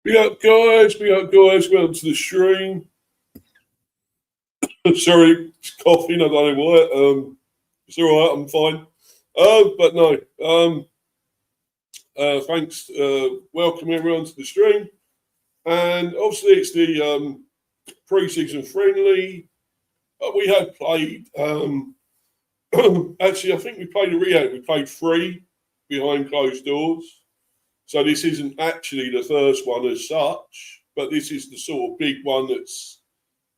Big up guys, welcome to the stream. Sorry, it's coughing, I don't know why. It's alright, I'm fine. But no, thanks, welcome everyone to the stream. And obviously it's the pre-season friendly. We have played, actually I think we played a rehab, we played 3 behind closed doors. So this isn't actually the first one as such, but this is the sort of big one that's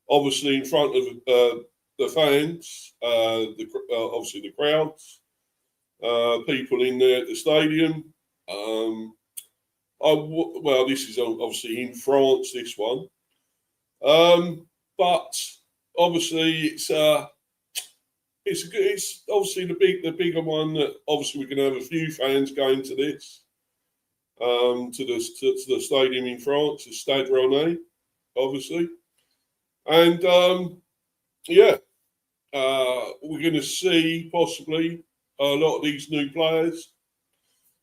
obviously in front of the fans, obviously the crowds, people in there at the stadium. Well, this is obviously in France, this one. But obviously it's obviously the bigger one that obviously we're going to have a few fans going to this. To the stadium in France, the Stade Renne, obviously. And we're going to see possibly a lot of these new players.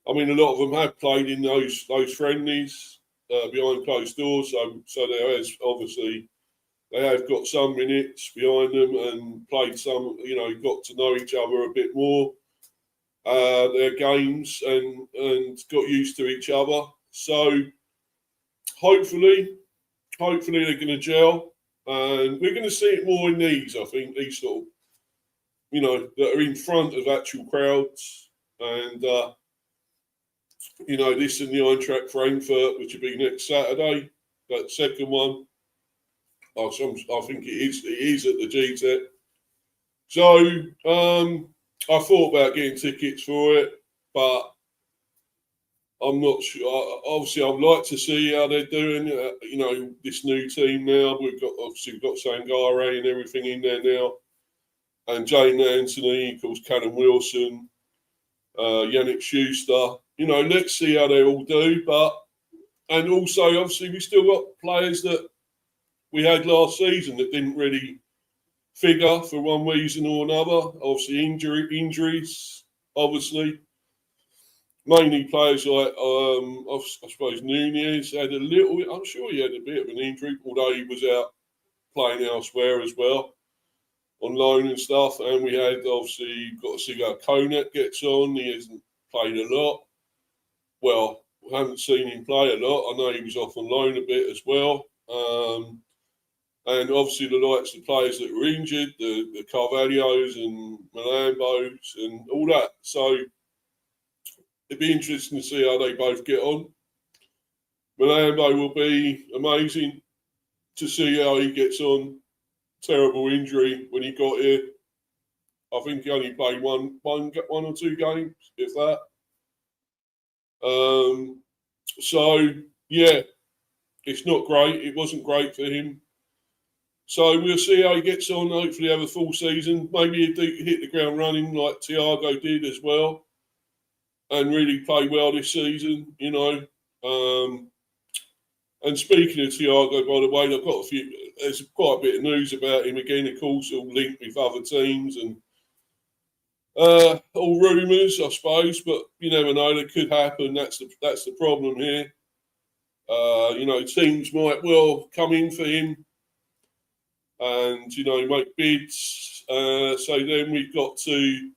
I mean, a lot of them have played in those friendlies behind closed doors, so there is obviously they have got some minutes behind them and played some. Got to know each other a bit more. Their games and got used to each other. So hopefully they're going to gel, and we're going to see it more in these. I think these sort of, that are in front of actual crowds, and this and the Eintracht Frankfurt, which will be next Saturday. That second one, I think it is at the GZ. So. I thought about getting tickets for it, but I'm not sure. Obviously, I'd like to see how they're doing. This new team now. We've got Sangare and everything in there now, and Jane Anthony, of course, Callum Wilson, Yannick Schuster. Let's see how they all do. And also, obviously, we still got players that we had last season that didn't really figure for one reason or another. Obviously, injuries, obviously. Mainly players like, I suppose, Nunez had a little bit, I'm sure he had a bit of an injury, although he was out playing elsewhere as well, on loan and stuff. And we had, obviously, got to see how Konak gets on. He hasn't played a lot. Well, we haven't seen him play a lot. I know he was off on loan a bit as well. And obviously the likes of players that were injured, the Carvalhos and Malambos and all that. So it'd be interesting to see how they both get on. Malambo will be amazing to see how he gets on. Terrible injury when he got here. I think he only played one or 2 games, if that. So, yeah, it's not great. It wasn't great for him. So we'll see how he gets on. Hopefully have a full season. Maybe he'll hit the ground running like Thiago did as well, and really play well this season. And speaking of Thiago, by the way, there's quite a bit of news about him again. Of course, all linked with other teams and all rumours, I suppose. But you never know; that could happen. That's the problem here. Teams might well come in for him and make bids. So then we've got to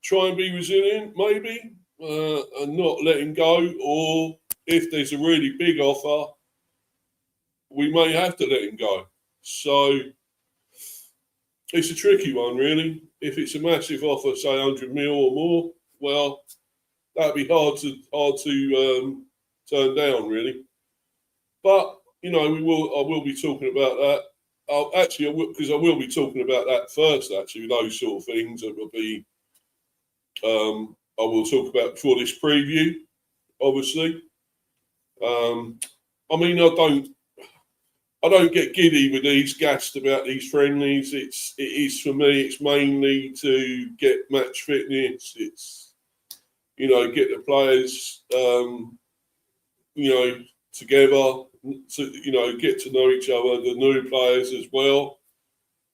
try and be resilient, maybe, and not let him go. Or if there's a really big offer, we may have to let him go. So it's a tricky one, really. If it's a massive offer, say 100 mil or more, well, that'd be hard to turn down, really. But I will be talking about that. Because I will be talking about that first. Actually, those sort of things that will be. I will talk about before this preview, obviously. I mean, I don't get giddy with these, gassed about these friendlies. It is for me. It's mainly to get match fitness. It's get the players together. To get to know each other, the new players as well,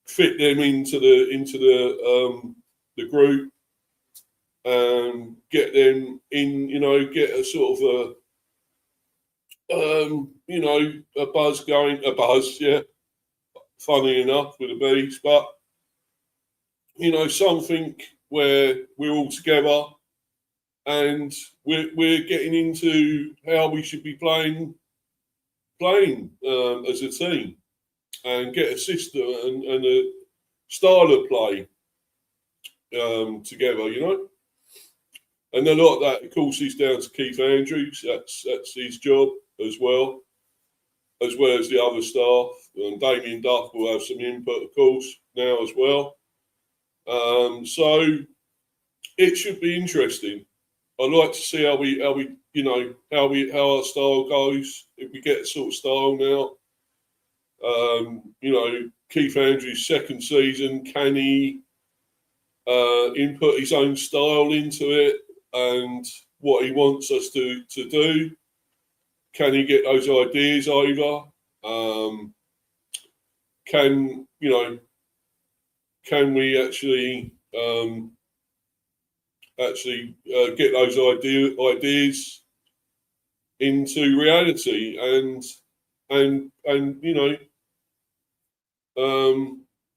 fit them into the group, and get them in. Get a sort of you know, a buzz, yeah. Funny enough with the bees, but you know, something where we're all together and we're getting into how we should be playing as a team and get a system and a style of play together, you know. And a lot of that, of course, is down to Keith Andrews. That's his job as well as the other staff. And Damien Duff will have some input, of course, now as well. So it should be interesting. I'd like to see how our style goes. If we get a sort of style now, you know, Keith Andrews' second season, can he input his own style into it and what he wants us to do? Can he get those ideas over? Can we actually get those ideas into reality and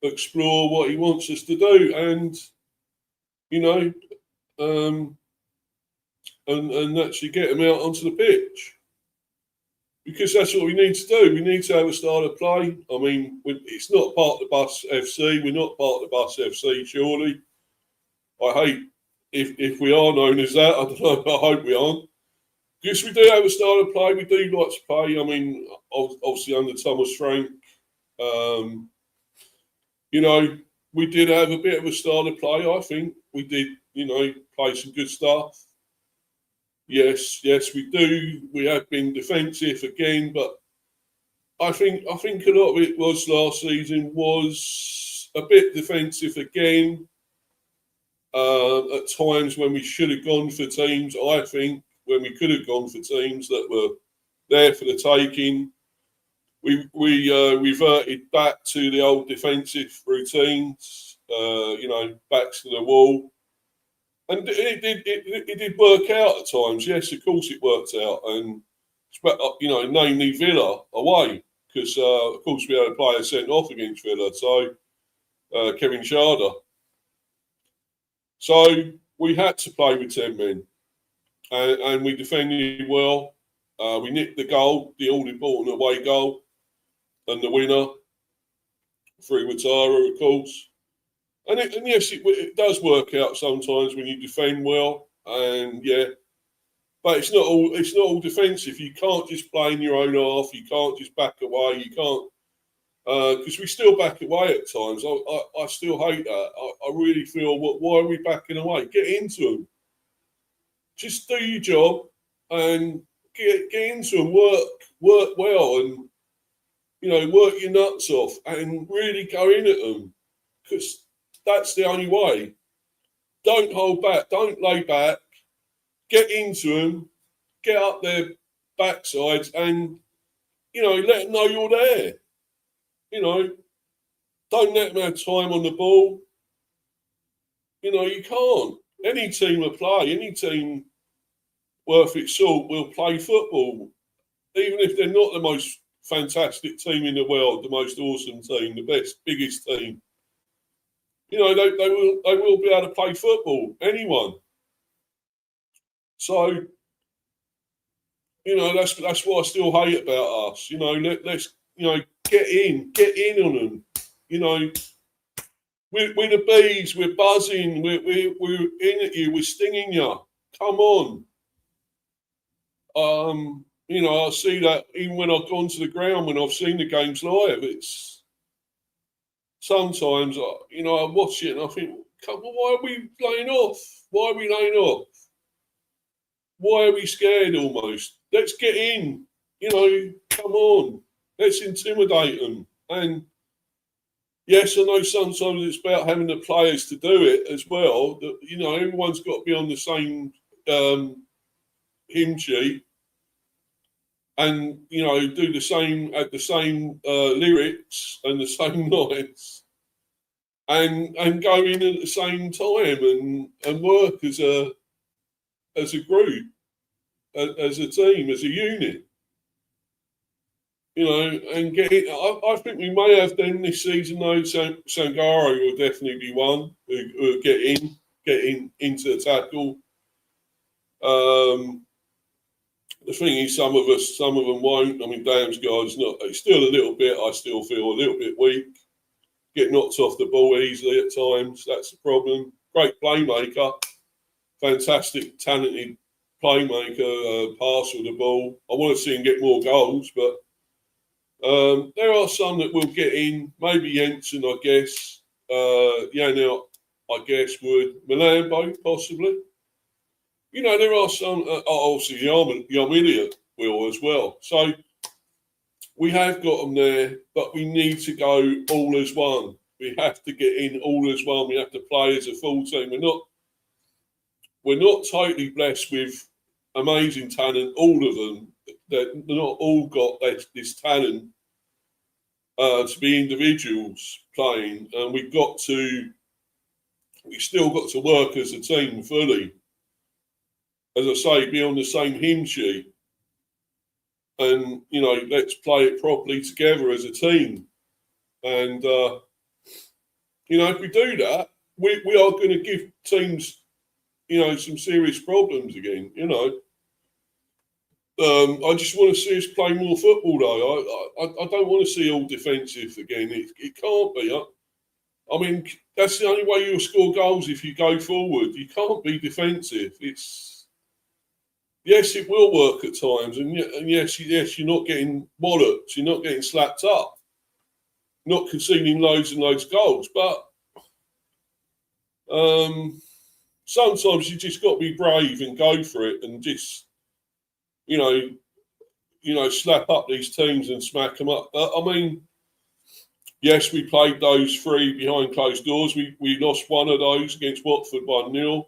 explore what he wants us to do and and actually get them out onto the pitch, because that's what we need to do. We need to have a style of play. I mean, it's not part of the Bus FC. We're not part of the Bus FC, surely. I hate if we are known as that. I don't know. I hope we aren't. Because we do have a style of play. We do like to play. I mean, obviously under Thomas Frank, we did have a bit of a style of play. I think we did, play some good stuff. Yes, we do. We have been defensive again, but I think a lot of it was last season was a bit defensive again. At times when we should have gone for teams, I think when we could have gone for teams that were there for the taking, we reverted back to the old defensive routines. Backs to the wall. And it did work out at times. Yes, of course it worked out. And, namely Villa away. Because, of course, we had a player sent off against Villa. So, Kevin Sharder. So, we had to play with 10 men. And we defended well. We nicked the goal, the all-important away goal. And the winner through Watara, of course. And yes, it does work out sometimes when you defend well, and but it's not all defensive. You can't just play in your own half. You can't just back away. You can't because we still back away at times. I still hate that. I really feel why are we backing away? Get into them. Just do your job and get into them. Work well, and work your nuts off and really go in at them, because that's the only way. Don't hold back. Don't lay back. Get into them. Get up their backsides and, let them know you're there. Don't let them have time on the ball. You can't. Any team will play. Any team worth its salt will play football. Even if they're not the most fantastic team in the world, the most awesome team, the best, biggest team. They will be able to play football. Anyone. So, that's what I still hate about us. Let's get in on them. We're the bees. We're buzzing. We're in at you. We're stinging you. Come on. I see that even when I've gone to the ground, when I've seen the games live, it's. Sometimes, I watch it and I think, why are we laying off? Why are we laying off? Why are we scared almost? Let's get in. Come on. Let's intimidate them. And yes, I know sometimes it's about having the players to do it as well. That, everyone's got to be on the same hymn sheet and, do the same, at the same lyrics and the same lines. And go in at the same time and work as a group, as a team, as a unit. and get it. I think we may have them this season though. Sangaro will definitely be one who get into the tackle. The thing is, some of them won't. I mean, Damsgaard's not. It's still a little bit. I still feel a little bit weak. Get knocked off the ball easily at times. That's the problem. Great playmaker, fantastic, talented playmaker. Passer the ball. I want to see him get more goals, but there are some that will get in. Maybe Jensen, I guess. Yannick, I guess, would. Malambo, possibly. There are some, obviously, Yarmilian will as well. So we have got them there, but we need to go all as one. We have to get in all as one. We have to play as a full team. We're not totally blessed with amazing talent, all of them. They're not all got this talent to be individuals playing. And we've still got to work as a team fully. As I say, be on the same hymn sheet. And, let's play it properly together as a team. And, if we do that, we are going to give teams, some serious problems again, I just want to see us play more football, though. I don't want to see all defensive again. It can't be. I mean, that's the only way you'll score goals if you go forward. You can't be defensive. Yes, it will work at times, and yes, you're not getting walloped, you're not getting slapped up, not conceding loads and loads of goals, but sometimes you just got to be brave and go for it, and just slap up these teams and smack them up. I mean, yes, we played those three behind closed doors. We lost one of those against Watford 1-0.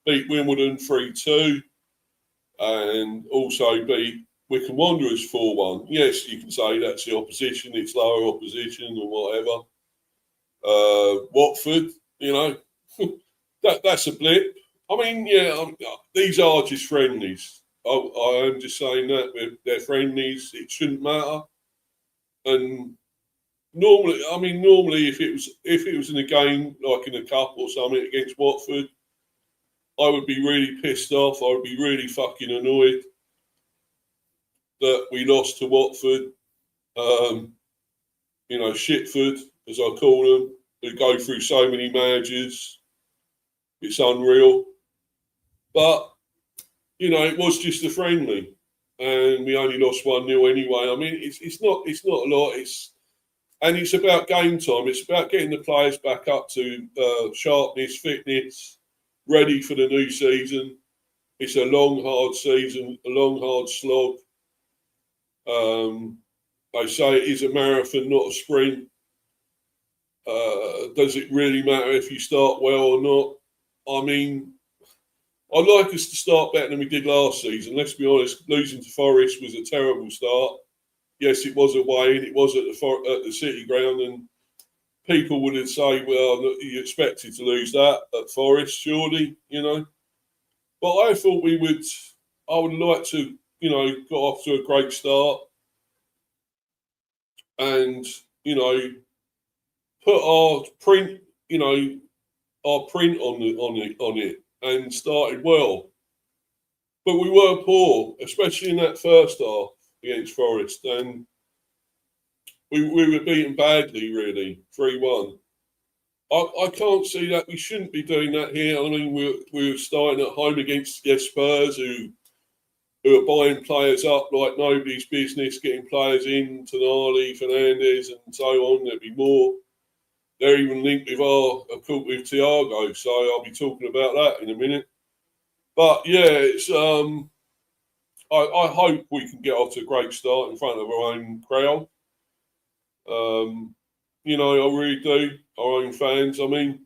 Beat Wimbledon 3-2, and also beat Wycombe Wanderers 4-1. Yes, you can say that's the opposition, it's lower opposition or whatever. Watford, that's a blip. I mean, these are just friendlies. I am just saying that they're friendlies. It shouldn't matter. And normally, if it was in a game like in a cup or something against Watford, I would be really pissed off. I would be really fucking annoyed that we lost to Watford. Shitford, as I call them, who go through so many managers. It's unreal. But, it was just a friendly. And we only lost 1-0 anyway. I mean, it's not a lot. And it's about game time. It's about getting the players back up to sharpness, fitness, ready for the new season. It's a long, hard season, a long, hard slog. They say it is a marathon, not a sprint. Does it really matter if you start well or not? I mean, I'd like us to start better than we did last season. Let's be honest, losing to Forest was a terrible start. Yes, it was away and it was at the City Ground, and people would say, well, you expected to lose that at Forest, surely, But I thought I would like to, got off to a great start and, put our print on it and started well. But we were poor, especially in that first half against Forest, and we were beaten badly, really, 3-1. I can't see that. We shouldn't be doing that here. I mean, we were starting at home against Spurs, who are buying players up like nobody's business, getting players in, Tonali, Fernandes, and so on. There'll be more. They're even linked with Thiago, so I'll be talking about that in a minute. But yeah, it's I hope we can get off to a great start in front of our own crowd. I really do. Our own fans. I mean,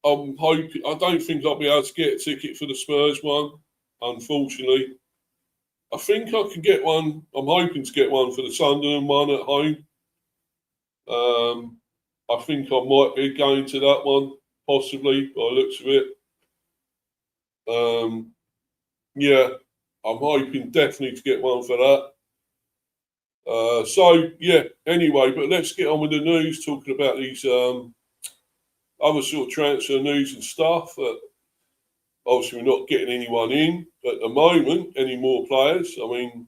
I'm hoping. I don't think I'll be able to get a ticket for the Spurs one, unfortunately. I think I can get one. I'm hoping to get one for the Sunderland one at home. I think I might be going to that one, possibly, by the looks of it. I'm hoping definitely to get one for that. So yeah. Anyway, but let's get on with the news. Talking about these other sort of transfer news and stuff. Obviously, we're not getting anyone in at the moment. Any more players? I mean,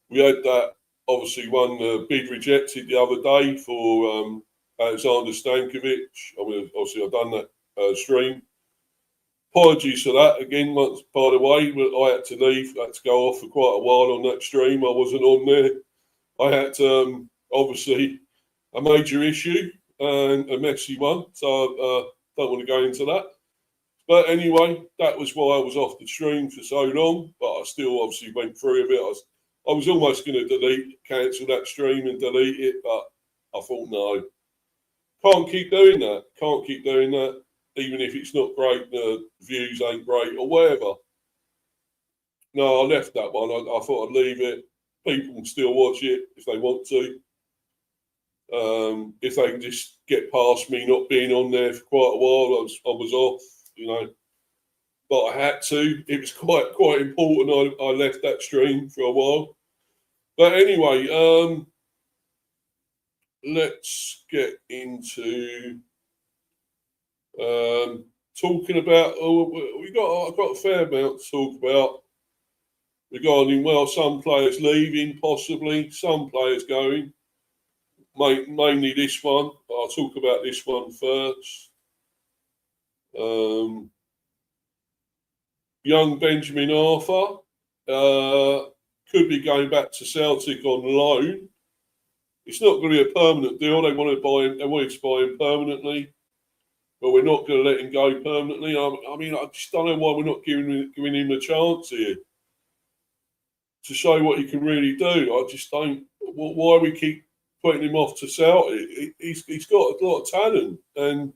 we had that obviously one bid rejected the other day for Alexander Stankovic. I mean, obviously, I've done that stream. Apologies for that again. By the way, but I had to leave. I had to go off for quite a while on that stream. I wasn't on there. I had obviously a major issue and a messy one, so I don't want to go into that. But anyway, that was why I was off the stream for so long. But I still obviously went through a bit. I was almost going to cancel that stream and delete it, but I thought no, can't keep doing that. Can't keep doing that, even if it's not great. The views ain't great or whatever. No, I left that one. I thought I'd leave it. People can still watch it if they want to. If they can just get past me not being on there for quite a while, I was off, you know. But I had to. It was quite important. I left that stream for a while. But anyway, let's get into talking about. I've got a fair amount to talk about regarding, well, some players leaving, possibly some players going. Mainly this one. I'll talk about this one first. Young Benjamin Arthur could be going back to Celtic on loan. It's not going to be a permanent deal. They wanted to buy him permanently, but we're not going to let him go permanently. I mean, I just don't know why we're not giving him a chance here to show what he can really do. I just don't. Why we keep putting him off to Celtic? He's got a lot of talent, and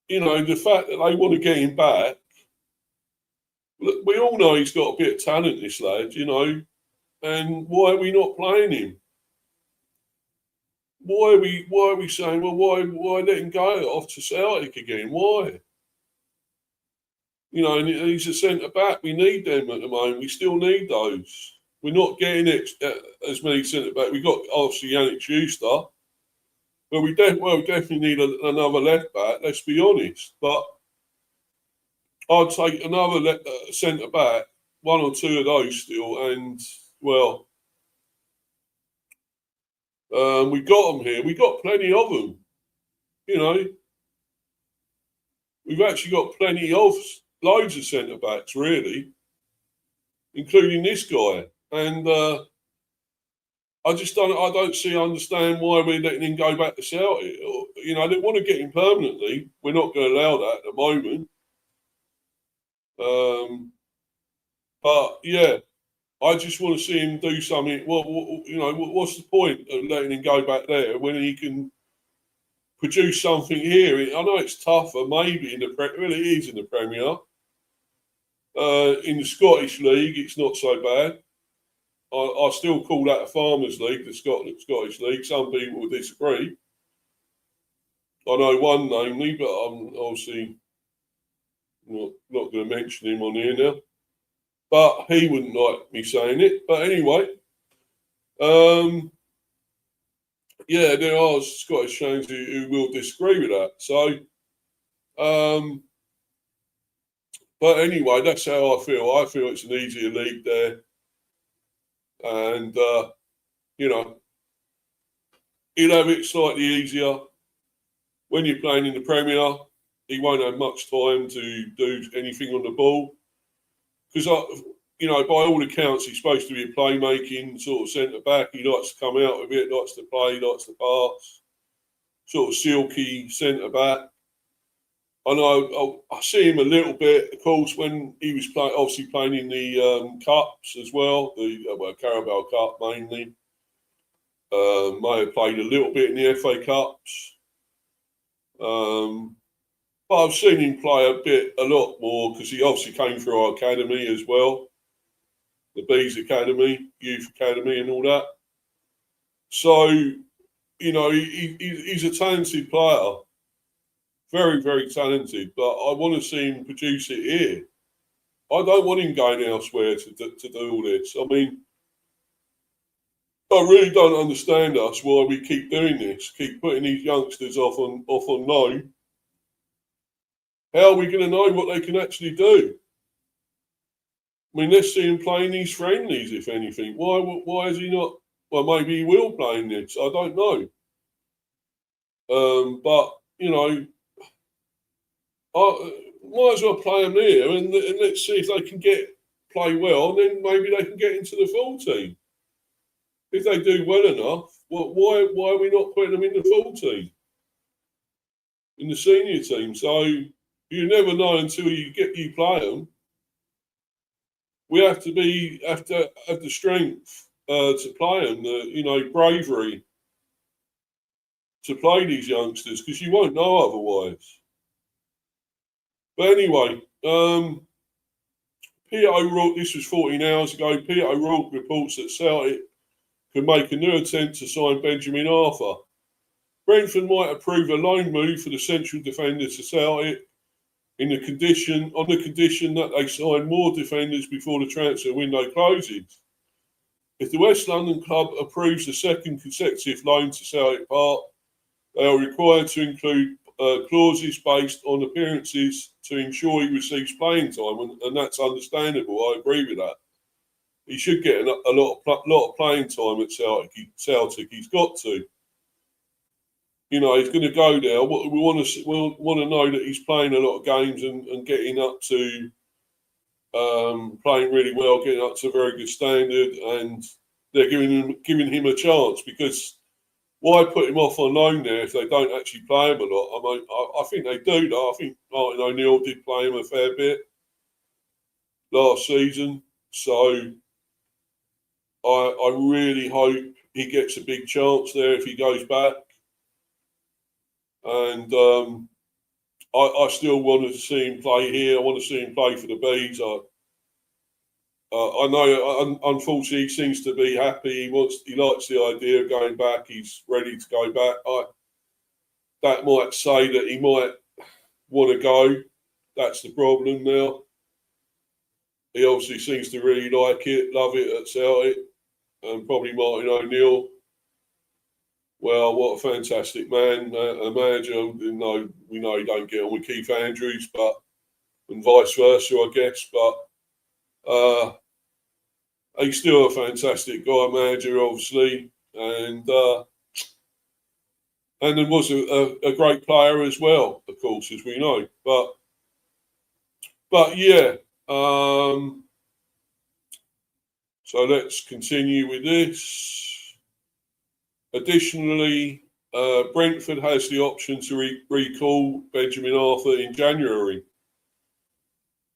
you know the fact that they want to get him back. We all know he's got a bit of talent, this lad, you know, and why are we not playing him? Why are we saying, well, why let him go off to Celtic again? Why? You know, and he's a centre back. We need them at the moment. We still need those. We're not getting as many centre back. We've got obviously Yannick Schuster, but we definitely need another left back. Let's be honest. But I'd take another centre back, one or two of those still, and well, we got them here. We got plenty of them. You know, we've actually got plenty of loads of centre backs, really, including this guy. And I don't understand why we're letting him go back to Celtic. You know, they want to get him permanently. We're not going to allow that at the moment. But yeah, I just want to see him do something. You know, what's the point of letting him go back there when he can produce something here? I know it's tougher, maybe in the well, it is in the Premier. In the Scottish League, it's not so bad. I still call that a Farmers League, the Scottish League. Some people will disagree. I know one namely, but I'm obviously not going to mention him on here now. But he wouldn't like me saying it. But anyway, yeah, there are Scottish fans who will disagree with that. So, but anyway, that's how I feel. I feel it's an easier league there. And, you know, he'll have it slightly easier. When you're playing in the Premier, he won't have much time to do anything on the ball. Because, you know, by all accounts, he's supposed to be a playmaking sort of centre-back. He likes to come out with it, likes to play, likes to pass. Sort of silky centre-back. I know I see him a little bit, of course, when he was obviously playing in the Cups as well, the Carabao Cup mainly. May have played a little bit in the FA Cups. But I've seen him play a lot more because he obviously came through our academy as well, the Bees Academy, Youth Academy, and all that. So, you know, he's a talented player, very, very talented. But I want to see him produce it here. I don't want him going elsewhere to do all this. I mean, I really don't understand us why we keep doing this, keep putting these youngsters off on loan. How are we going to know what they can actually do? I mean, let's see him playing these friendlies, if anything. Why is he not? Well, maybe he will play in this. I don't know. But you know, I might as well play them here, and let's see if they can play well, and then maybe they can get into the full team. If they do well enough, why are we not putting them in the full team, in the senior team? So you never know until you play them. We have to have the strength to play them, bravery to play these youngsters, because you won't know otherwise. But anyway, Peter O'Rourke, this was 14 hours ago. Peter O'Rourke reports that Celtic can make a new attempt to sign Benjamin Arthur. Brentford might approve a loan move for the central defender to Celtic on the condition that they sign more defenders before the transfer window closes. If the West London club approves a second consecutive loan to Celtic Park, they are required to include clauses based on appearances to ensure he receives playing time, and that's understandable. I agree with that. He should get a lot of playing time at Celtic. He's got to. You know, he's going to go there. We want to know that he's playing a lot of games and getting up to playing really well, getting up to a very good standard, and they're giving him a chance, because why put him off on loan there if they don't actually play him a lot? I mean, I think they do, though. I think Martin O'Neill did play him a fair bit last season. So I really hope he gets a big chance there if he goes back. And I still want to see him play here. I want to see him play for the Bees. I know, unfortunately, he seems to be happy. He likes the idea of going back. He's ready to go back. That might say that he might want to go. That's the problem now. He obviously seems to really like it, love it at Celtic, and probably Martin O'Neill. Well, what a fantastic man, a manager. We know he don't get on with Keith Andrews, and vice versa, I guess. But he's still a fantastic guy, manager, obviously, and there was a great player as well, of course, as we know. But yeah. So let's continue with this. Additionally, Brentford has the option to recall Benjamin Arthur in January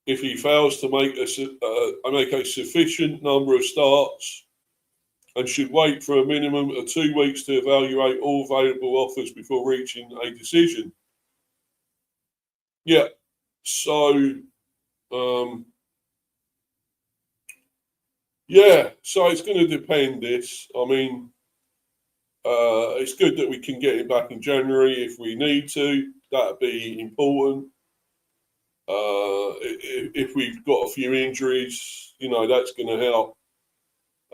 if he fails to make a sufficient number of starts, and should wait for a minimum of 2 weeks to evaluate all available offers before reaching a decision. Yeah, so so it's going to depend. I mean, it's good that we can get him back in January if we need to. That'd be important. If we've got a few injuries, that's going to help.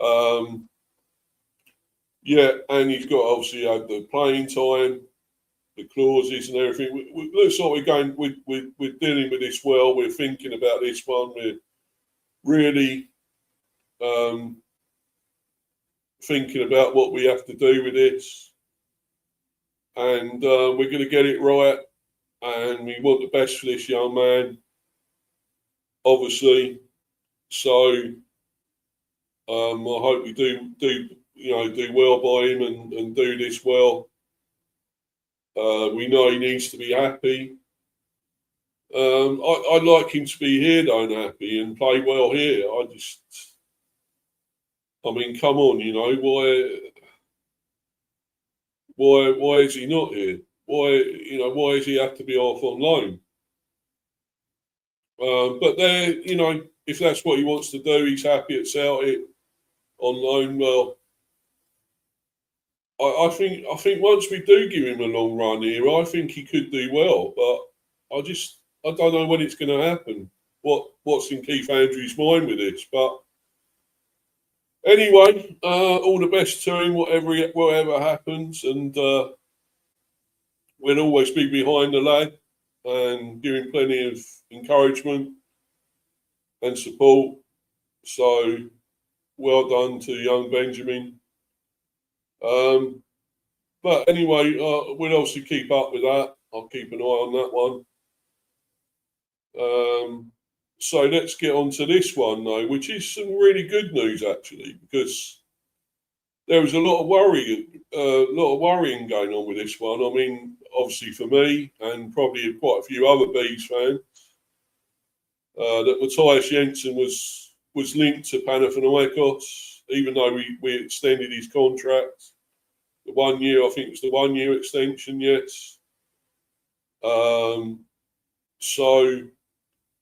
And he's got obviously the playing time, the clauses and everything. It looks like we're dealing with this well. We're thinking about this one. We're really thinking about what we have to do with this, and we're going to get it right. And we want the best for this young man, obviously. So I hope we do well by him and do this well. We know he needs to be happy. I'd like him to be here, though, and happy and play well here. I mean, come on, why is he not here? Why does he have to be off on loan? But there, if that's what he wants to do, he's happy at Celtic on loan. Well, I think once we do give him a long run here, I think he could do well. But I don't know when it's going to happen. What's in Keith Andrews' mind with this? But Anyway, all the best to him, whatever happens, and we'll always be behind the lad and give him plenty of encouragement and support. So well done to young Benjamin. But anyway, we'll obviously keep up with that. I'll keep an eye on that one. So let's get on to this one though, which is some really good news actually, because there was a lot of worrying going on with this one. I mean, obviously for me and probably quite a few other Bees fans, that Matthias Jensen was linked to Panathinaikos, even though we extended his contract. The 1 year, I think it was the 1 year extension, yes. So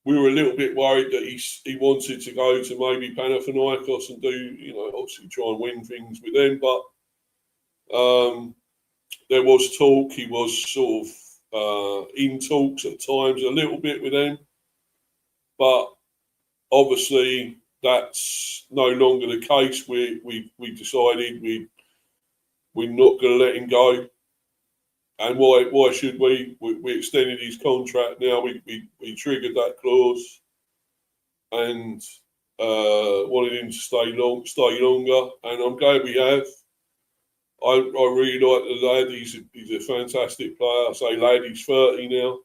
we were a little bit worried that he wanted to go to maybe Panathinaikos and do, obviously try and win things with them. But there was talk. He was sort of in talks at times a little bit with them. But obviously that's no longer the case. We decided we're not going to let him go. And why should we? We extended his contract now. We triggered that clause and wanted him to stay longer. And I'm glad we have. I really like the lad. He's a fantastic player. I say lad, he's 30 now.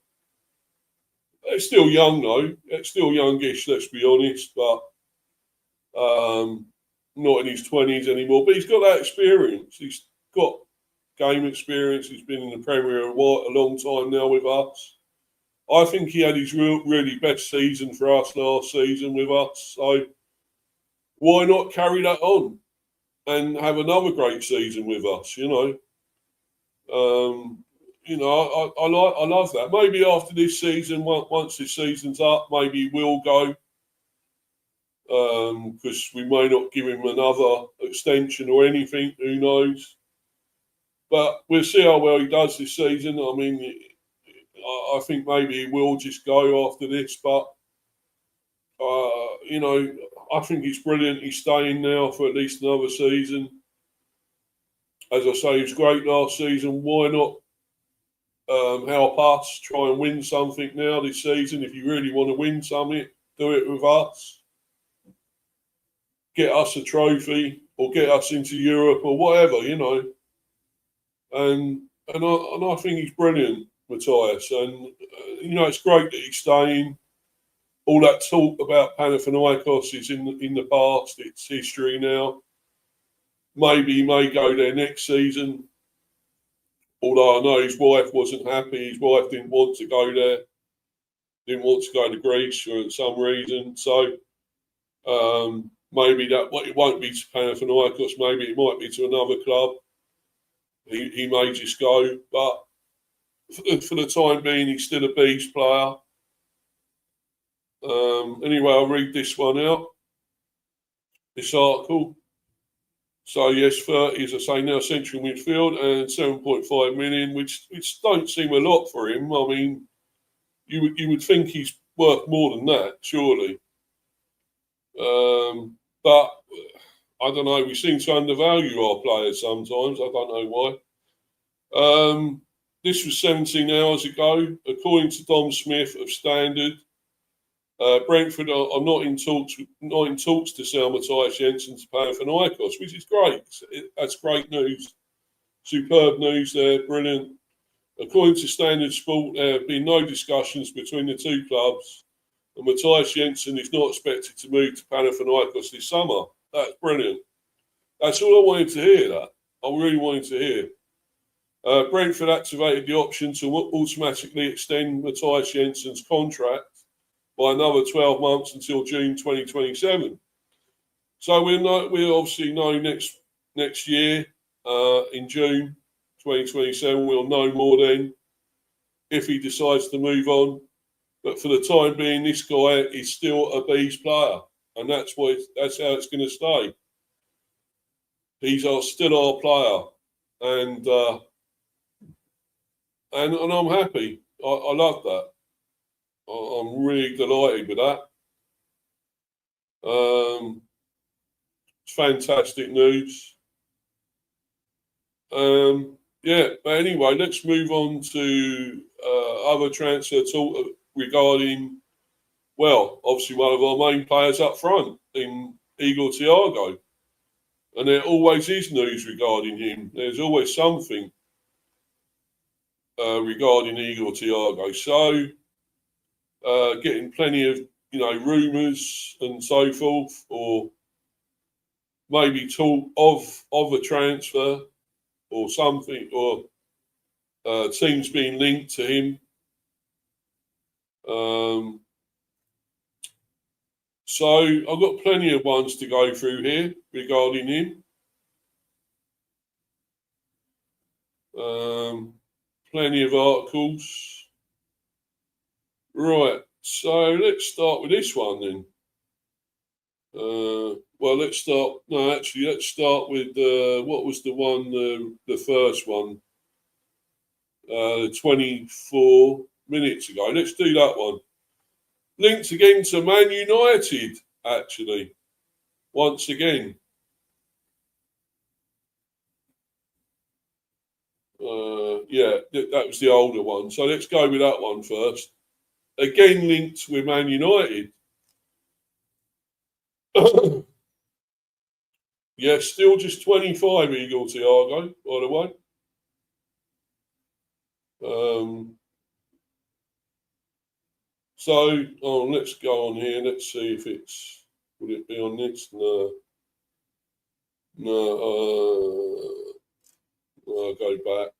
It's still young though. It's still youngish, let's be honest. But not in his 20s anymore. But he's got that experience. He's got game experience. He's been in the Premier a long time now with us. I think he had his really best season for us last season with us. So why not carry that on and have another great season with us? I love that. Maybe after this season, once this season's up, maybe we'll go. Because we may not give him another extension or anything. Who knows? But we'll see how well he does this season. I mean, I think maybe he will just go after this. But, I think he's brilliant. He's staying now for at least another season. As I say, he was great last season. Why not help us try and win something now this season? If you really want to win something, do it with us. Get us a trophy or get us into Europe or whatever, And I think he's brilliant, Matthias. And, it's great that he's staying. All that talk about Panathinaikos is in the past. It's history now. Maybe he may go there next season. Although I know his wife wasn't happy. His wife didn't want to go there. Didn't want to go to Greece for some reason. So maybe it won't be to Panathinaikos. Maybe it might be to another club. He may just go, but for the time being, he's still a Bees player. Anyway, I'll read this one out. This article. So yes, 30, as I say now, central midfield and 7.5 million, which don't seem a lot for him. I mean, you would think he's worth more than that, surely. But I don't know. We seem to undervalue our players sometimes. I don't know why. This was 17 hours ago, according to Dom Smith of Standard. Brentford are not in talks to sell Matthias Jensen to Panathinaikos, which is great. That's great news. Superb news there. Brilliant. According to Standard Sport, there have been no discussions between the two clubs, and Matthias Jensen is not expected to move to Panathinaikos this summer. That's brilliant. That's all I wanted to hear, that. I really wanted to hear. Brentford activated the option to automatically extend Matthias Jensen's contract by another 12 months until June 2027. So we'll obviously know next year, in June 2027, we'll know more then if he decides to move on. But for the time being, this guy is still a Bees player, and that's how it's going to stay. He's still our player, and I'm happy. I love that. I'm really delighted with that. It's fantastic news. But anyway, let's move on to other transfer talk regarding, well, obviously one of our main players up front in Igor Thiago. And there always is news regarding him. There's always something regarding Igor Thiago. So, getting plenty of, rumours and so forth, or maybe talk of a transfer or something, or teams being linked to him. So I've got plenty of ones to go through here regarding him. Plenty of articles. Right, so let's start with this one then. Let's start with what was the one, the first one, 24 minutes ago. Let's do that one. Linked again to Man United, actually, once again. That was the older one. So let's go with that one first. Again, linked with Man United. Yeah, still just 25, Igor Thiago, by the way. Let's go on here. Let's see if would it be on this? No. I'll go back.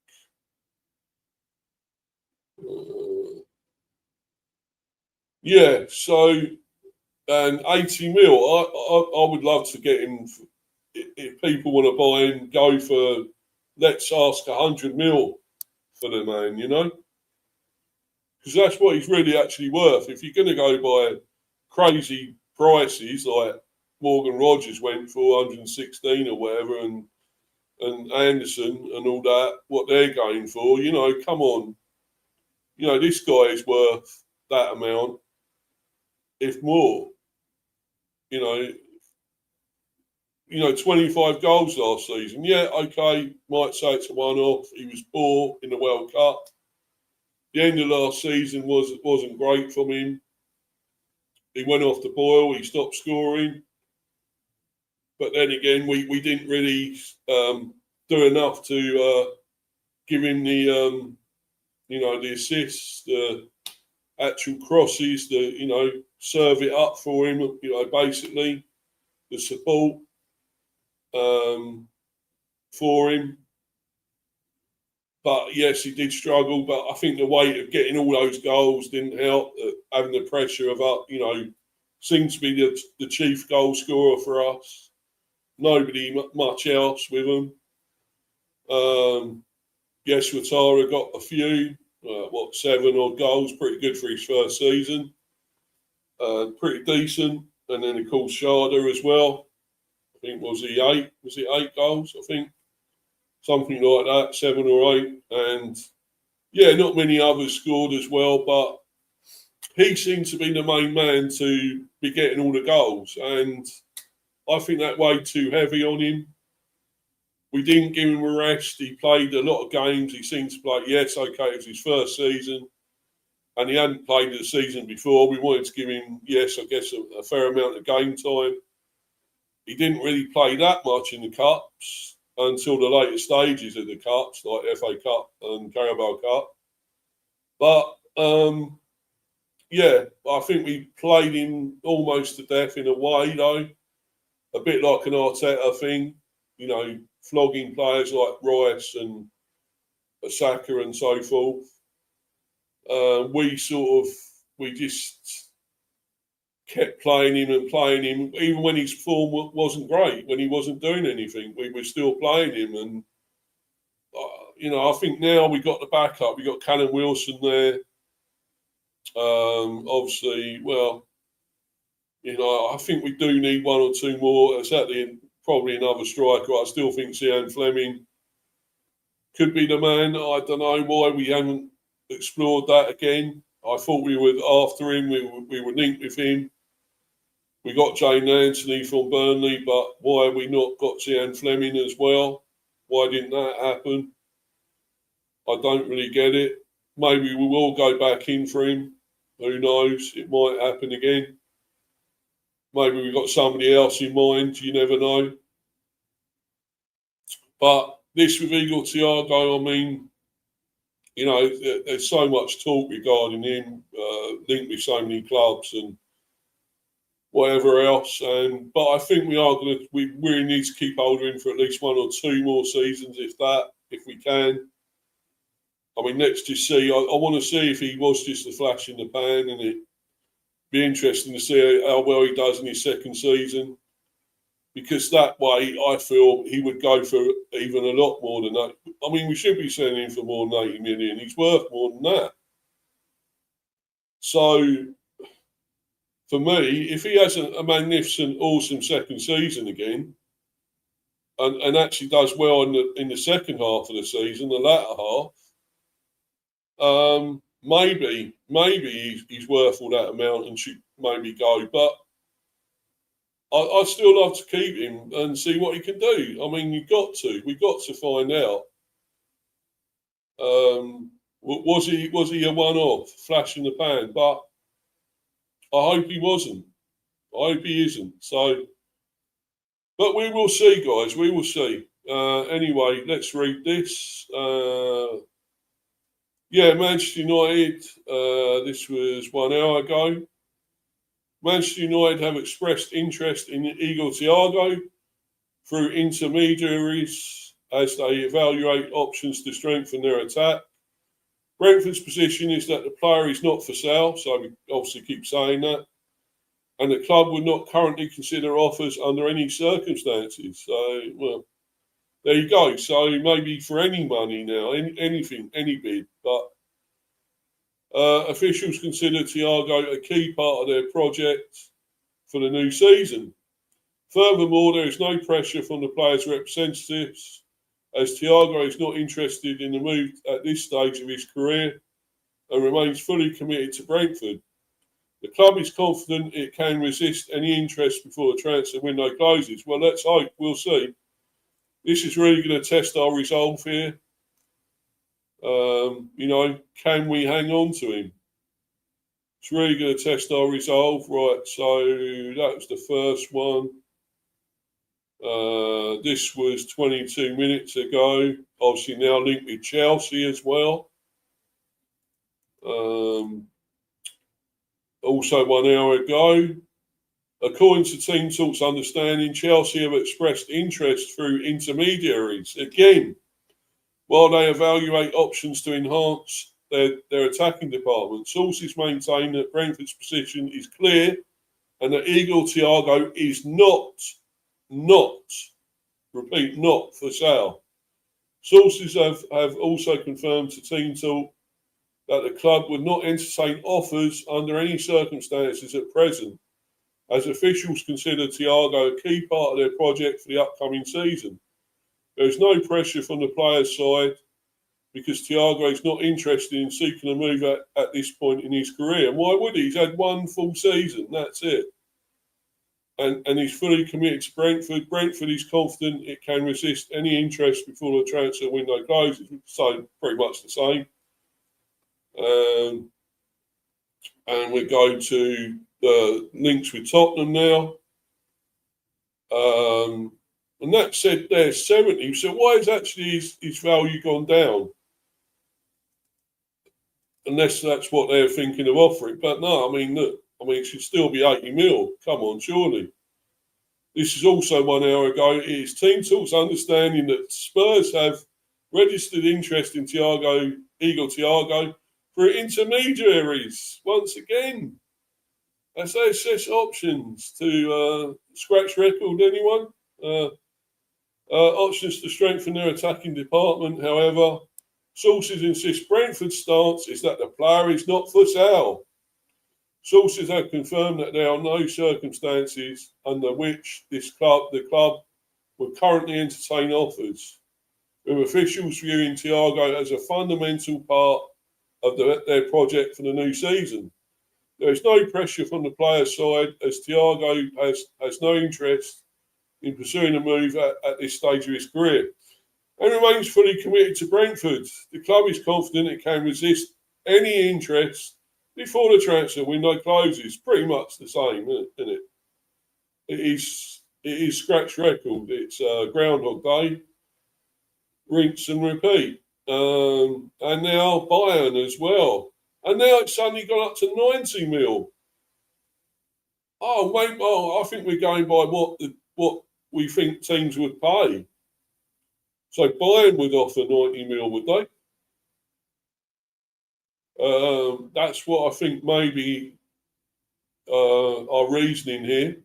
And 80 mil. I would love to get him. If people want to buy him, go for, let's ask 100 mil for the man, because that's what he's really actually worth. If you're going to go by crazy prices like Morgan Rogers went for 116 or whatever, and Anderson and all that, what they're going for, come on. This guy is worth that amount, if more. 25 goals last season. Yeah, okay, might say it's a one-off. He was poor in the World Cup. The end of last season wasn't great from him. He went off the boil. He stopped scoring. But then again, we didn't really do enough to give him the the assists, the actual crosses, the serve it up for him. Basically the support for him. But yes, he did struggle. But I think the weight of getting all those goals didn't help. Having the pressure of seems to be the chief goal scorer for us. Nobody much else with him. Yes, Ouattara got a few. 7 odd goals? Pretty good for his first season. Pretty decent. And then of course Sharda as well. I think was it 8 goals? I think something like that, 7 or 8. And yeah, not many others scored as well, but he seemed to be the main man to be getting all the goals. And I think that weighed too heavy on him. We didn't give him a rest. He played a lot of games. He seemed to play, yes, okay, it was his first season. And he hadn't played the season before. We wanted to give him, yes, I guess, a fair amount of game time. He didn't really play that much in the Cups until the later stages of the Cups, like FA Cup and Carabao Cup. But, I think we played him almost to death in a way, though. A bit like an Arteta thing, flogging players like Rice and Osaka and so forth. We just kept playing him, even when his form wasn't great, when he wasn't doing anything. We were still playing him, and I think now we got the backup. We got Callum Wilson there. Obviously, I think we do need 1 or 2 more. Exactly, probably another striker. I still think Cian Fleming could be the man. I don't know why we haven't explored that again. I thought we were after him. We were linked with him. We got Jane Anthony from Burnley, but why have we not got Zian Fleming as well? Why didn't that happen? I don't really get it. Maybe we will go back in for him. Who knows? It might happen again. Maybe we've got somebody else in mind. You never know. But this with Igor Thiago, I mean, you know, there's so much talk regarding him, linked with so many clubs and whatever else. But I think we really need to keep hold of him for at least 1 or 2 more seasons, if we can. I mean, let's just see. I want to see if he was just a flash in the pan, and it'd be interesting to see how well he does in his second season. Because that way, I feel he would go for even a lot more than that. I mean, we should be selling him for more than 80 million. He's worth more than that. So, for me, if he has a magnificent, awesome second season again, and actually does well in the second half of the season, the latter half, maybe he's worth all that amount and should maybe go. But I'd still love to keep him and see what he can do. I mean, we've got to find out. Was he a one-off, flash in the pan? But I hope he wasn't. I hope he isn't. So, but we will see, guys. We will see. Anyway, let's read this. Manchester United. This was 1 hour ago. Manchester United have expressed interest in Igor Thiago through intermediaries as they evaluate options to strengthen their attack. Brentford's position is that the player is not for sale, so we obviously keep saying that, and the club would not currently consider offers under any circumstances. So, well, there you go. So maybe for any money now, anything, any bid, but officials consider Thiago a key part of their project for the new season. Furthermore, there is no pressure from the players' representatives, as Thiago is not interested in the move at this stage of his career and remains fully committed to Brentford. The club is confident it can resist any interest before the transfer window closes. Well, let's hope. We'll see. This is really going to test our resolve here. Can we hang on to him? It's really going to test our resolve. Right, so that was the first one. This was 22 minutes ago. Obviously now linked with Chelsea as well. Also 1 hour ago. According to Team Talk's understanding, Chelsea have expressed interest through intermediaries. Again, while they evaluate options to enhance their attacking department, sources maintain that Brentford's position is clear and that Igor Thiago is not for sale. Sources have also confirmed to Team Talk that the club would not entertain offers under any circumstances at present, as officials consider Thiago a key part of their project for the upcoming season. There is no pressure from the players' side because Thiago is not interested in seeking a move at this point in his career. And why would he? He's had one full season, that's it. And he's fully committed to Brentford. Brentford is confident it can resist any interest before the transfer window closes. So pretty much the same. And we go to the links with Tottenham now. And that said there 70. So why is actually his value gone down? Unless that's what they're thinking of offering. But no, I mean, look, it should still be 80 mil. Come on, surely. This is also 1 hour ago. It is Team Talk's understanding that Spurs have registered interest in Igor Thiago, for intermediaries. Once again, as they assess options to scratch record anyone. Options to strengthen their attacking department. However, sources insist Brentford's stance is that the player is not for sale. Sources have confirmed that there are no circumstances under which the club would currently entertain offers, with officials viewing Thiago as a fundamental part of their project for the new season. There is no pressure from the player's side as Thiago has no interest in pursuing a move at this stage of his career and remains fully committed to Brentford. The club is confident it can resist any interest before the transfer window closes. Pretty much the same, isn't it? It is scratch record. It's Groundhog Day, rinse and repeat. And now Bayern as well. And now it's suddenly gone up to 90 mil. Oh, mate, I think we're going by what we think teams would pay. So Bayern would offer 90 mil, would they? That's what I think maybe our reasoning here.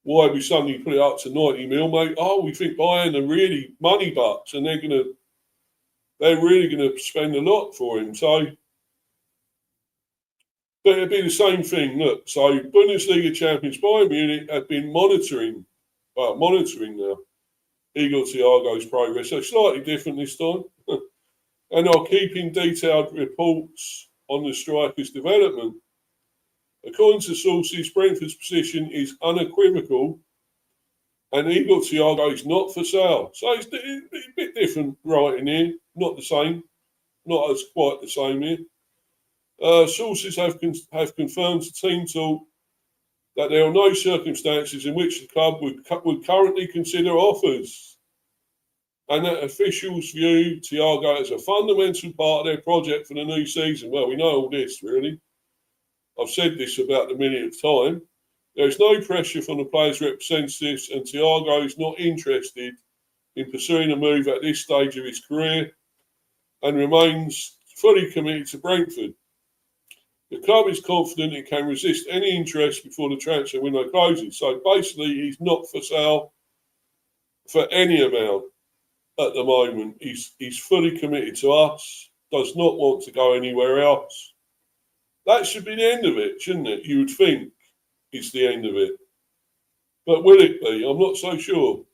Why we suddenly put it up to 90 mil, mate? Oh, we think Bayern are really money bucks and they're really gonna spend a lot for him. So but it'd be the same thing. Look, so Bundesliga champions Bayern Munich have been monitoring now Igor Thiago's progress. So slightly different this time. And are keeping detailed reports on the striker's development. According to sources, Brentford's position is unequivocal and Igor Thiago is not for sale. So it's a bit different writing here. Not the same. Not as quite the same here. Sources have confirmed to Team Talk that there are no circumstances in which the club would currently consider offers, and that officials view Thiago as a fundamental part of their project for the new season. Well, we know all this, really. I've said this about the millionth time. There is no pressure from the players' representatives, and Thiago is not interested in pursuing a move at this stage of his career and remains fully committed to Brentford. The club is confident it can resist any interest before the transfer window closes. So basically, he's not for sale for any amount at the moment. He's fully committed to us, does not want to go anywhere else. That should be the end of it, shouldn't it? You would think it's the end of it. But will it be? I'm not so sure.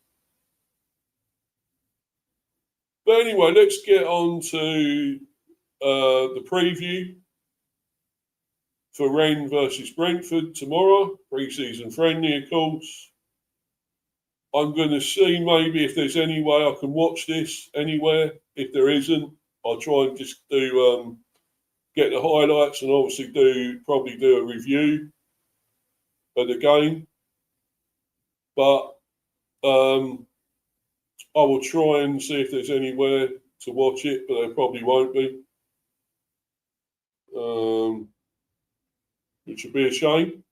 But anyway, let's get on to the preview for Renne versus Brentford tomorrow. Pre-season friendly, of course. I'm going to see maybe if there's any way I can watch this anywhere. If there isn't, I'll try and just do get the highlights and obviously probably do a review of the game. But I will try and see if there's anywhere to watch it, but there probably won't be. Which would be a shame.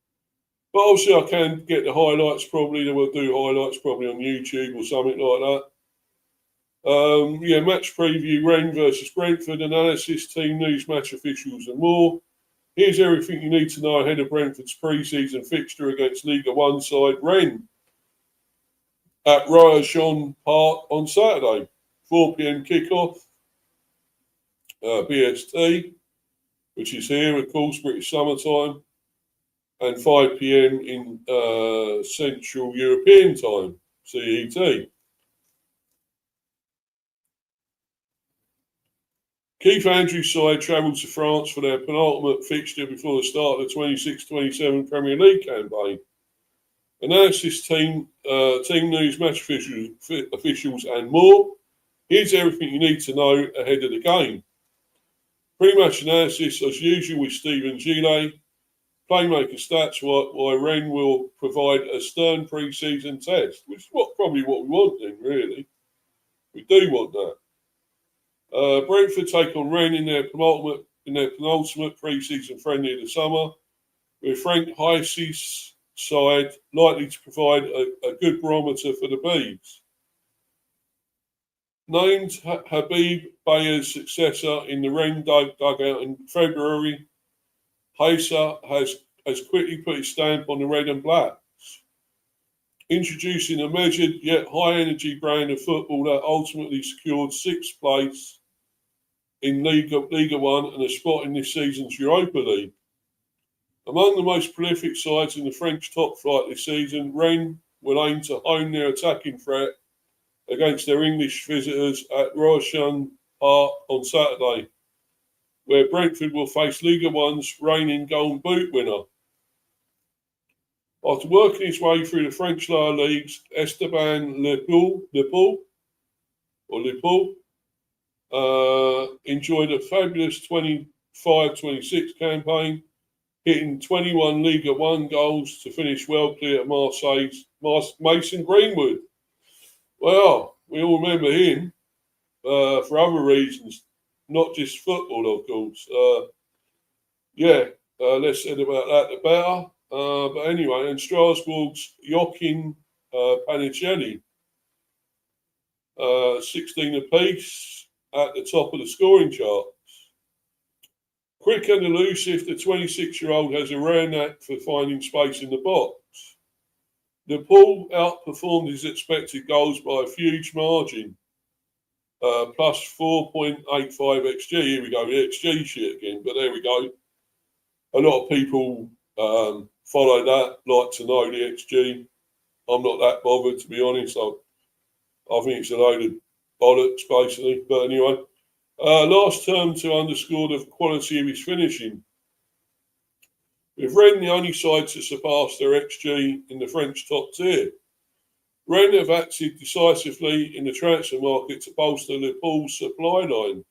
But obviously I can get the highlights probably. They will do highlights probably on YouTube or something like that. Match preview, Renne versus Brentford, analysis, team news, match officials and more. Here's everything you need to know ahead of Brentford's pre-season fixture against Liga 1 side Renne at Renne Park on Saturday. 4 p.m. kickoff, BST, which is here, of course, British summertime, and 5 p.m. in Central European time, CET. Keith Andrews' side travelled to France for their penultimate fixture before the start of the 26-27 Premier League campaign. Analysis, team news, match officials and more. Here's everything you need to know ahead of the game. Pre-match analysis, as usual, with Stephen Gillet. Playmaker stats, why Renne will provide a stern pre-season test, which is probably what we want then, really. We do want that. Brentford take on Renne in their penultimate pre-season friendly of the summer, with Frank Heiss's side likely to provide a good barometer for the Bees. Named Habib Bayer's successor in the Renne dugout in February, Heissa has quickly put his stamp on the red and blacks, introducing a measured yet high-energy brand of football that ultimately secured sixth place in Liga 1 and a spot in this season's Europa League. Among the most prolific sides in the French top flight this season, Renne will aim to hone their attacking threat against their English visitors at Renne Park on Saturday. where Brentford will face Liga 1's reigning Golden Boot winner. After working his way through the French lower leagues, Esteban Lipoul enjoyed a fabulous 25-26 campaign, hitting 21 Liga 1 goals to finish well clear of Marseille's Mason Greenwood. Well, we all remember him for other reasons, not just football, of course. Less said about that, the better. But anyway, and Strasbourg's Joaquin Panicelli, 16 apiece at the top of the scoring charts. Quick and elusive, the 26-year-old has a rare knack for finding space in the box. Lipoul outperformed his expected goals by a huge margin, plus 4.85 XG. Here we go, the XG shit again, but there we go. A lot of people follow that, like to know the XG. I'm not that bothered, to be honest. I think it's a load of bollocks, basically. But anyway, last term to underscore the quality of his finishing. With Renne the only side to surpass their XG in the French top tier. Renne have acted decisively in the transfer market to bolster Lipoul's supply line.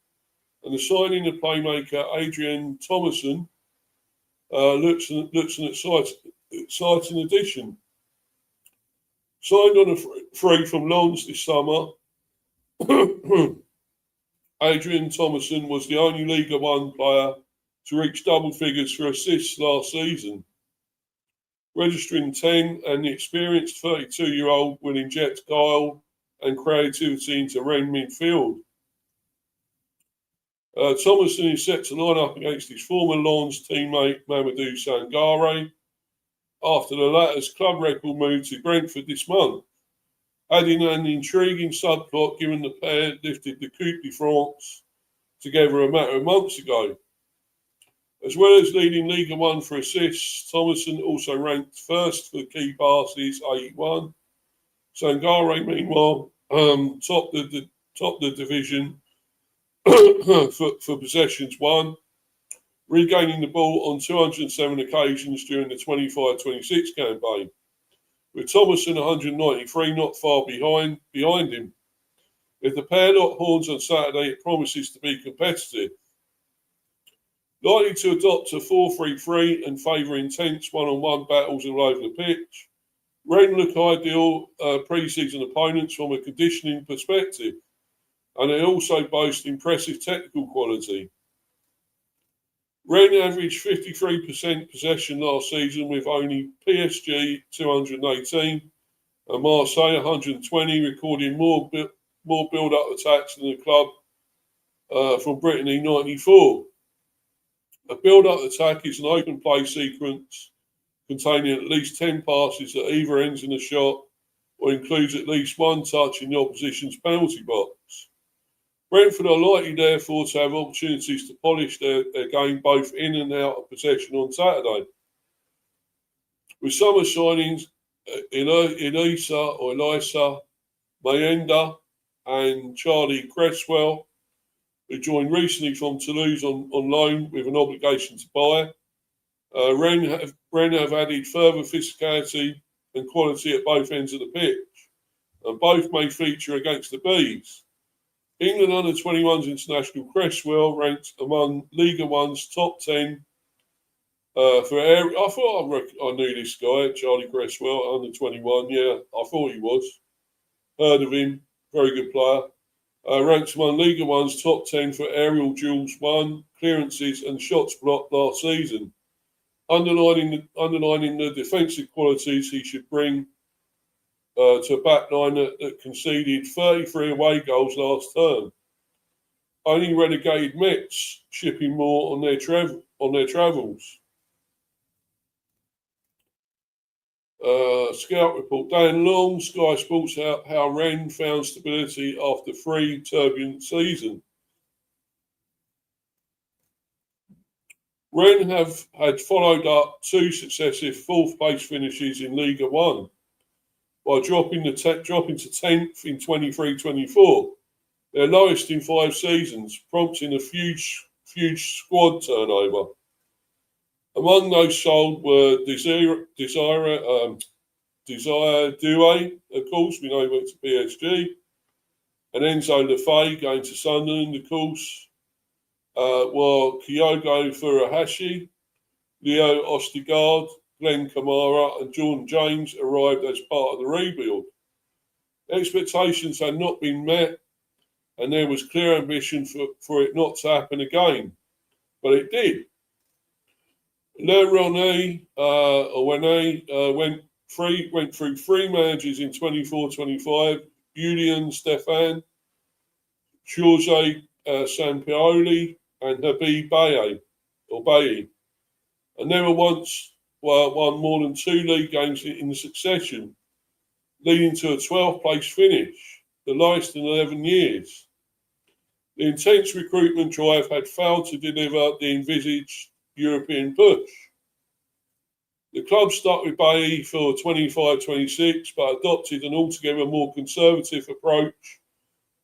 And the signing of playmaker Adrien Thomasson looks an exciting addition. Signed on a free from Lens this summer, Adrien Thomasson was the only Liga 1 player to reach double figures for assists last season, registering 10, and the experienced 32-year-old will inject guile and creativity into Rennes midfield. Thomasson is set to line up against his former Lens teammate Mamadou Sangare after the latter's club record move to Brentford this month, adding an intriguing subplot given the pair lifted the Coupe de France together a matter of months ago. As well as leading Liga 1 for assists, Thomasson also ranked first for key passes, 81. Sangare, meanwhile, topped the division for possessions won, regaining the ball on 207 occasions during the 25-26 campaign, with Thomasson 193 not far behind him. If the pair lock horns on Saturday, it promises to be competitive. Likely to adopt a 4-3-3 and favour intense one-on-one battles all over the pitch. Rennes look ideal pre-season opponents from a conditioning perspective, and they also boast impressive technical quality. Rennes averaged 53% possession last season with only PSG 218 and Marseille 120, recording more build-up attacks than the club from Brittany 94. A build-up attack is an open play sequence containing at least 10 passes that either ends in a shot or includes at least one touch in the opposition's penalty box. Brentford are likely, therefore, to have opportunities to polish their game both in and out of possession on Saturday. With summer signings, Elisa Mayenda and Charlie Cresswell, who joined recently from Toulouse on loan with an obligation to buy. Rennes have added further physicality and quality at both ends of the pitch, and both may feature against the Bees. England under-21s international Cresswell ranked among Liga 1's top 10 for area. I thought I knew this guy, Charlie Cresswell, under-21. Yeah, I thought he was. Heard of him. Very good player. Ranked among Liga 1's top 10 for aerial duels won, clearances and shots blocked last season, underlining the defensive qualities he should bring to a backline that conceded 33 away goals last term. Only relegated Mets shipping more on their travels. Scout report. Dan Long, Sky Sports, how Rennes found stability after 3 turbulent seasons. Rennes have had followed up 2 successive 4th place finishes in Liga 1 by dropping to 10th in 23-24, their lowest in 5 seasons, prompting a huge huge squad turnover. Among those sold were Desire Doué, of course, we know he went to PSG, and Enzo Lefebvre going to Sunderland, of course, while Kyogo Furuhashi, Leo Ostigard, Glenn Kamara, and Jordan James arrived as part of the rebuild. Expectations had not been met, and there was clear ambition for it not to happen again, but it did. Renne went through three managers in 24-25: Julian Stefan, Jorge Sampaoli, and Habib Baye, and never once won more than 2 league games in succession, leading to a 12th place finish, the lowest in 11 years. The intense recruitment drive had failed to deliver the envisaged European push. The club stuck with Bailly for 25-26, but adopted an altogether more conservative approach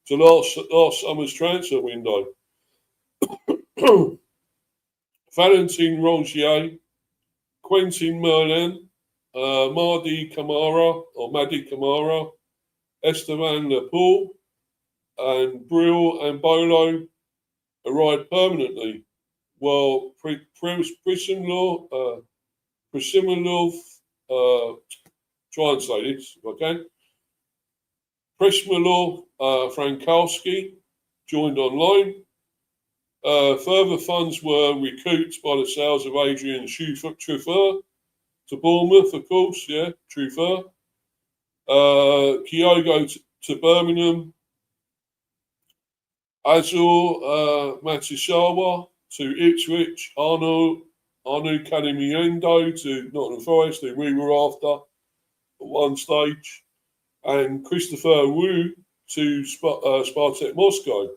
to last summer's transfer window. Valentin Rongier, Quentin Merlin, Madi Kamara, Esteban Lepoul, and Brill and Bolo arrived permanently, while Prismilov, try and say this if I can. Prismilov Frankowski joined on loan. Further funds were recouped by the sales of Adrian Truffert to Bournemouth, of course, Truffert. Kyogo to Birmingham. Azor Matisawa to Ipswich. Arnaud Cadimiendo to Nottingham Forest, who we were after at one stage. And Christopher Wu to Spartak Moscow.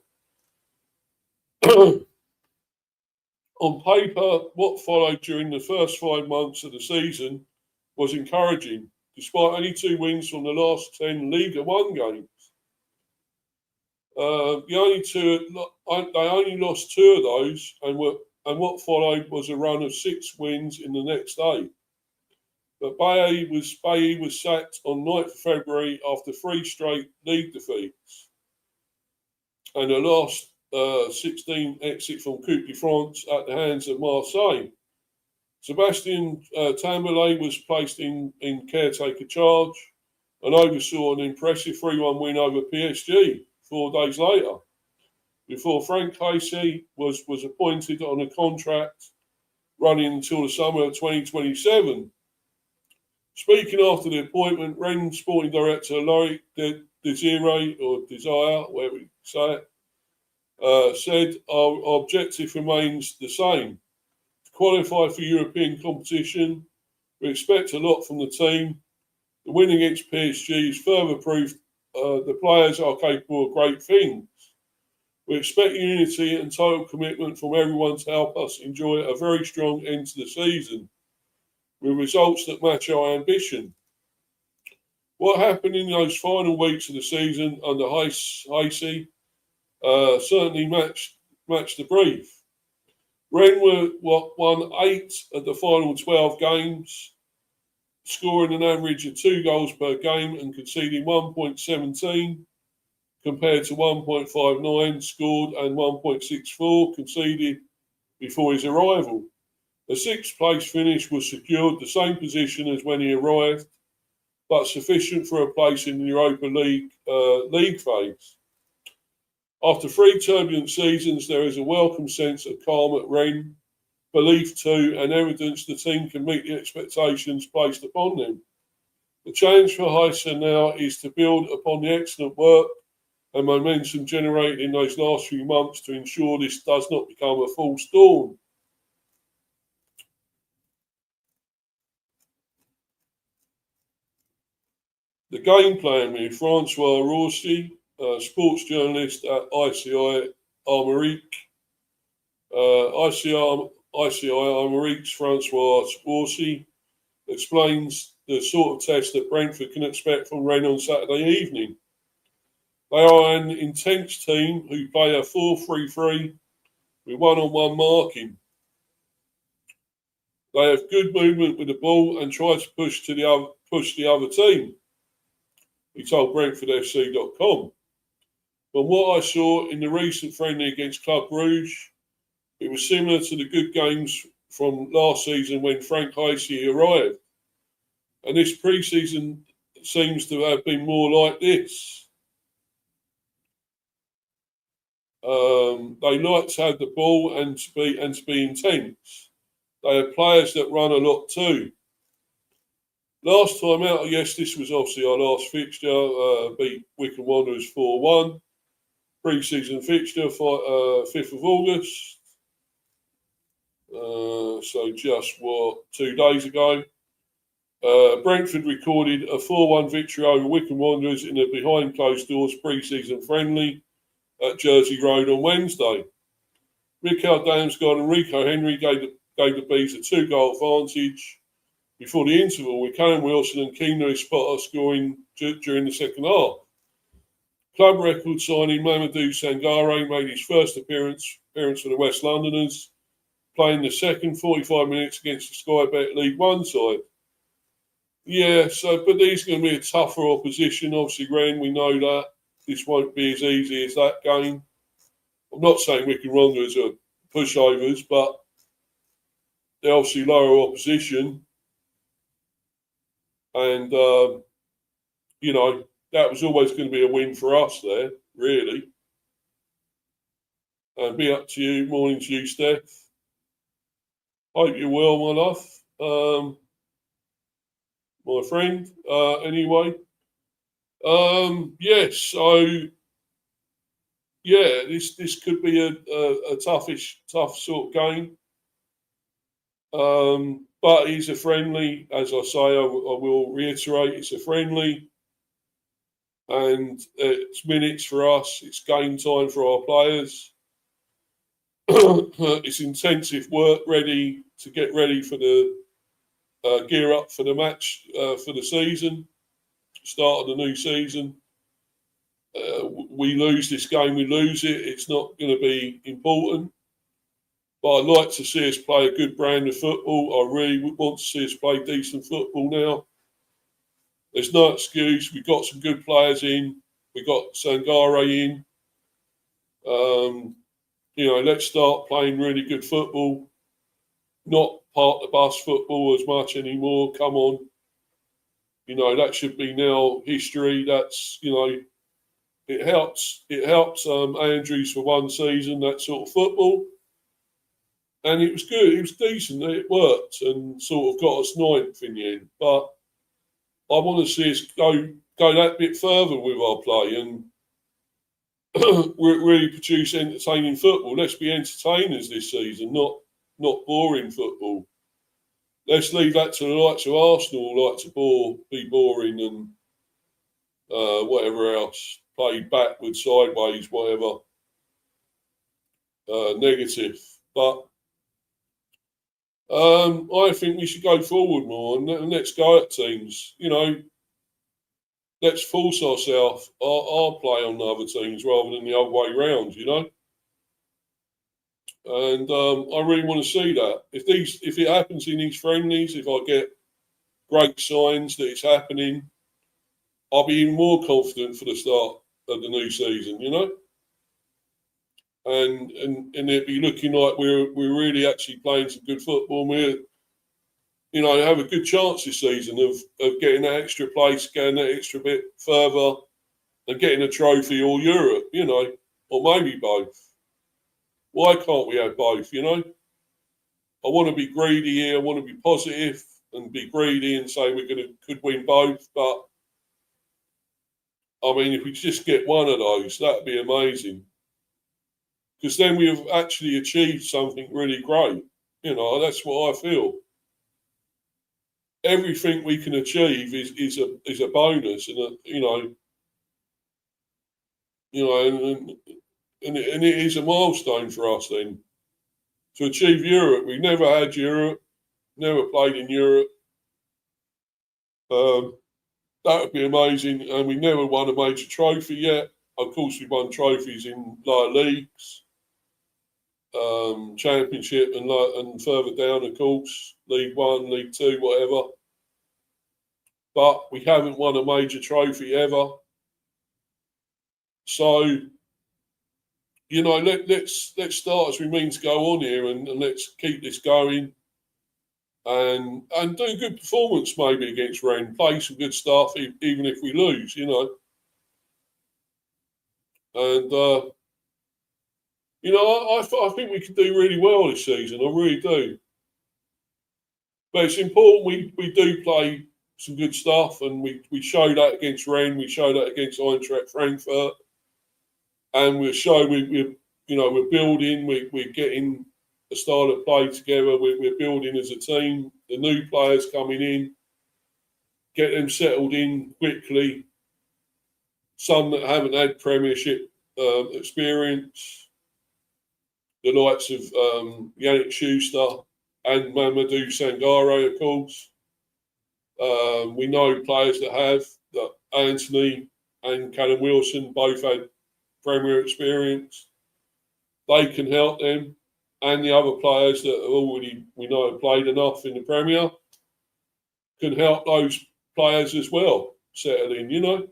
On paper, what followed during the first 5 months of the season was encouraging, despite only 2 wins from the last 10 Liga 1 games. They only lost 2 of those, and what followed was a run of 6 wins in the next 8. But Bailly was sacked on 9th February after 3 straight league defeats and a last 16 exit from Coupe de France at the hands of Marseille. Sebastian Tamboulet was placed in caretaker charge and oversaw an impressive 3-1 win over PSG 4 days later, before Frank Casey was appointed on a contract running until the summer of 2027. Speaking after the appointment, Rennes sporting director Loic Desire, whatever you say it, said our objective remains the same: to qualify for European competition. We expect a lot from the team. The win against PSG is further proof the players are capable of great things. We expect unity and total commitment from everyone to help us enjoy a very strong end to the season, with results that match our ambition. What happened in those final weeks of the season under Hasey certainly matched the brief. Rennes won 8 of the final 12 games, scoring an average of 2 goals per game and conceding 1.17 compared to 1.59 scored and 1.64 conceded before his arrival. A 6th place finish was secured, the same position as when he arrived, but sufficient for a place in the Europa League phase. After 3 turbulent seasons, there is a welcome sense of calm at Rennes, belief too, and evidence the team can meet the expectations placed upon them. The challenge for Heise now is to build upon the excellent work and momentum generated in those last few months to ensure this does not become a false dawn. The game plan with Francois Rossi, sports journalist at ICI Armorique. ICI Armorique's Francois Rossi explains the sort of test that Brentford can expect from Rennes on Saturday evening. They are an intense team who play a 4-3-3 with one-on-one marking. They have good movement with the ball and try to push the other team, he told BrentfordFC.com. From what I saw in the recent friendly against Club Brugge, it was similar to the good games from last season when Frank Hasey arrived. And this pre-season seems to have been more like this. They like to have the ball and to be intense. They have players that run a lot too. Last time out, yes, this was obviously our last fixture. Beat Wycombe Wanderers 4-1. Pre-season fixture, 5th of August. So just 2 days ago. Brentford recorded a 4-1 victory over Wycombe Wanderers in a behind closed doors pre-season friendly at Jersey Road on Wednesday. Mikael Damsgaard and Rico Henry gave the Bees a 2-goal advantage before the interval, with Callum Wilson and Keane Lewis Potter scoring during the second half. Club record signing Mamadou Sangare made his first appearance for the West Londoners, playing the second 45 minutes against the Sky Bet League One side. Yeah, but these are going to be a tougher opposition. Obviously, Renne, we know that. This won't be as easy as that game. I'm not saying Wycombe Wanderers are pushovers, but they're obviously lower opposition. And, that was always going to be a win for us there, really. And be up to you. Morning to you, Steph. Hope you're well, my love. My friend. Anyway. Yes, this could be a tough sort of game. But it's a friendly, as I say, I will reiterate, it's a friendly. And it's minutes for us. It's game time for our players. It's intensive work to get ready for the gear up for the match for the season, start of the new season. We lose this game, we lose it. It's not going to be important. But I'd like to see us play a good brand of football. I really want to see us play decent football now. There's no excuse. We've got some good players in. We've got Sangare in. Let's start playing really good football. Not park the bus football as much anymore. Come on. That should be now history. That's, it helps Andrews for one season, that sort of football. And it was good. It was decent. It worked and sort of got us ninth in the end. But I want to see us go that bit further with our play and really produce entertaining football. Let's be entertainers this season, not boring football. Let's leave that to the likes of Arsenal, who like to be boring and whatever else, play backwards, sideways, whatever, negative. But I think we should go forward more and let's go at teams. Let's force ourselves, our play on the other teams rather than the other way round, And I really want to see that. If it happens in these friendlies, if I get great signs that it's happening, I'll be even more confident for the start of the new season, And it'd be looking like we're really actually playing some good football. And we're, have a good chance this season of getting that extra place, getting that extra bit further, and getting a trophy or Europe, or maybe both. Why can't we have both, I want to be greedy here. I want to be positive and be greedy and say could win both. But, I mean, if we just get one of those, that'd be amazing. Because then we have actually achieved something really great. That's what I feel. Everything we can achieve is a bonus, and and it is a milestone for us then to achieve Europe. We never had Europe, never played in Europe. That would be amazing, and we never won a major trophy yet. Of course, we won trophies in lower leagues. Championship and further down, of course, League One, League Two, whatever. But we haven't won a major trophy ever. So, you know, let's start as we mean to go on here, and let's keep this going. And do a good performance maybe against Renne, play some good stuff, even if we lose, you know. And, you know, I think we can do really well this season. I really do. But it's important we do play some good stuff, and we show that against Rennes, we show that against Eintracht Frankfurt, and we're building, we're getting a style of play together, we're building as a team, the new players coming in, get them settled in quickly, some that haven't had Premiership experience, the likes of Yannick Schuster and Mamadou Sangare, of course. We know players that have, that Anthony and Callum Wilson both had Premier experience. They can help them, and the other players that already we know have played enough in the Premier can help those players as well settle in, you know.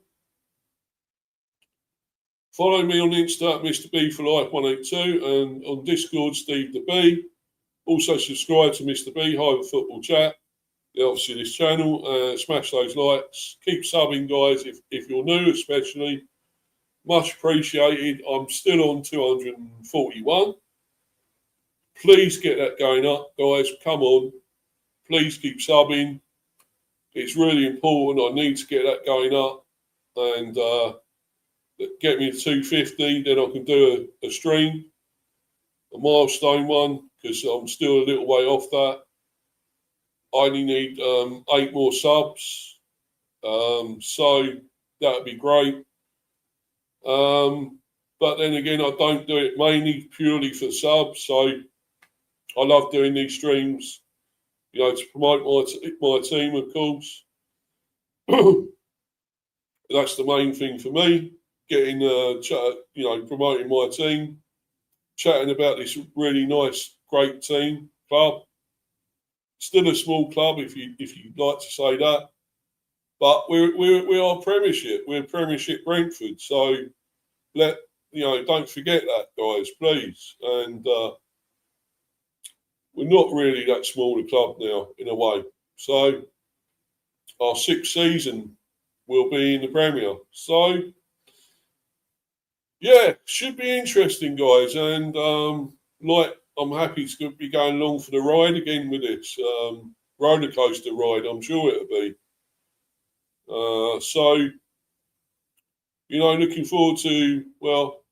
Follow me on Insta, Mr. B for Life 182, and on Discord, Steve the B. Also subscribe to Mr. B, Hive Football Chat. Obviously, this channel. Smash those likes. Keep subbing, guys, if you're new, especially. Much appreciated. I'm still on 241. Please get that going up, guys. Come on. Please keep subbing. It's really important. I need to get that going up. And get me to 250. Then I can do a stream. A milestone one, because I'm still a little way off that. I only need 8 more subs. So that would be great. But then again, I don't do it mainly purely for subs. So I love doing these streams, you know, to promote my team, of course. That's the main thing for me, getting, promoting my team, chatting about this really nice, great team, club. Still a small club, if you'd like to say that, but we are Premiership. We're Premiership Brentford, so don't forget that, guys, please. And we're not really that small a club now, in a way. So our 6th season will be in the Premier. So yeah, should be interesting, guys. And I'm happy to be going along for the ride again with this roller coaster ride. I'm sure it'll be. So, you know, looking forward to, well,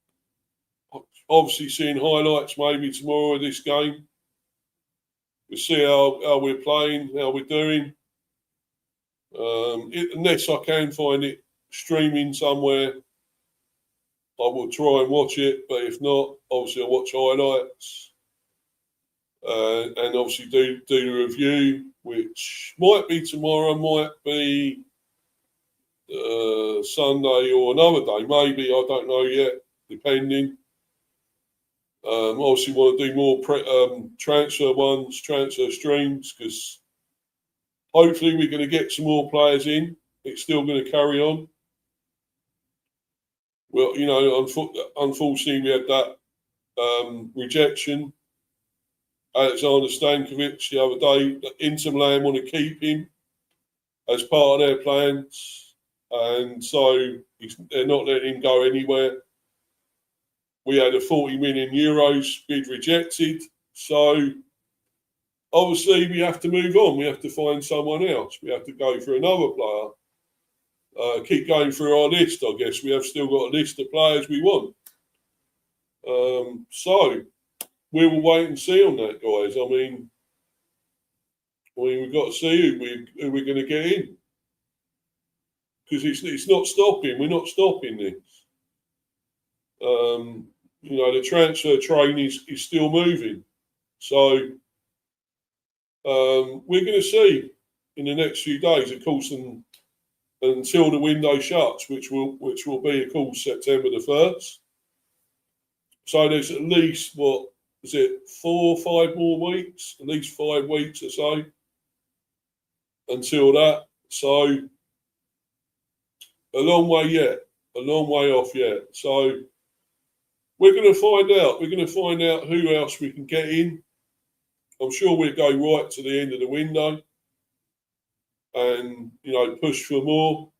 obviously seeing highlights maybe tomorrow of this game. We'll see how we're playing, how we're doing. Unless I can find it streaming somewhere, I will try and watch it. But if not, obviously I'll watch highlights. And obviously do the review, which might be tomorrow, might be Sunday or another day, maybe, I don't know yet, depending. Obviously want to do more transfer streams, because hopefully we're going to get some more players in. It's still going to carry on. Well, you know, unfortunately we had that rejection. Alexander Stankovic the other day. Inter Milan want to keep him as part of their plans, and so they're not letting him go anywhere. We had a 40 million euros bid rejected, so obviously we have to move on. We have to find someone else. We have to go for another player. Keep going through our list, I guess. We have still got a list of players we want. So we will wait and see on that, guys. I mean, we've got to see who we're going to get in, because it's not stopping. We're not stopping this. You know, the transfer train is still moving. So we're going to see in the next few days, of course, until the window shuts, which will be, of course, September the 1st. So there's at least, is it 4 or 5 more weeks, at least 5 weeks or so until that. So a long way yet, a long way off yet. So we're going to find out. We're going to find out who else we can get in. I'm sure we'll go right to the end of the window and, push for more.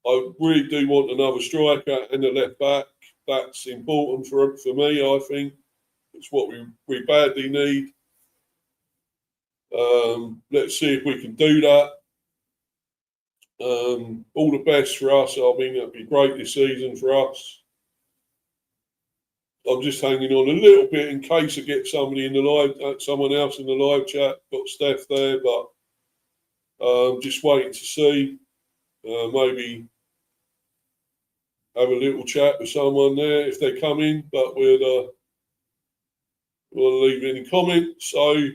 I really do want another striker and a left back. That's important for me, I think. It's what we badly need. Let's see if we can do that. All the best for us. I mean, it'll be great this season for us. I'm just hanging on a little bit in case I get somebody in the live, someone else in the live chat. Got Steph there, but just waiting to see. Maybe have a little chat with someone there if they come in. But we'll leave any comments. So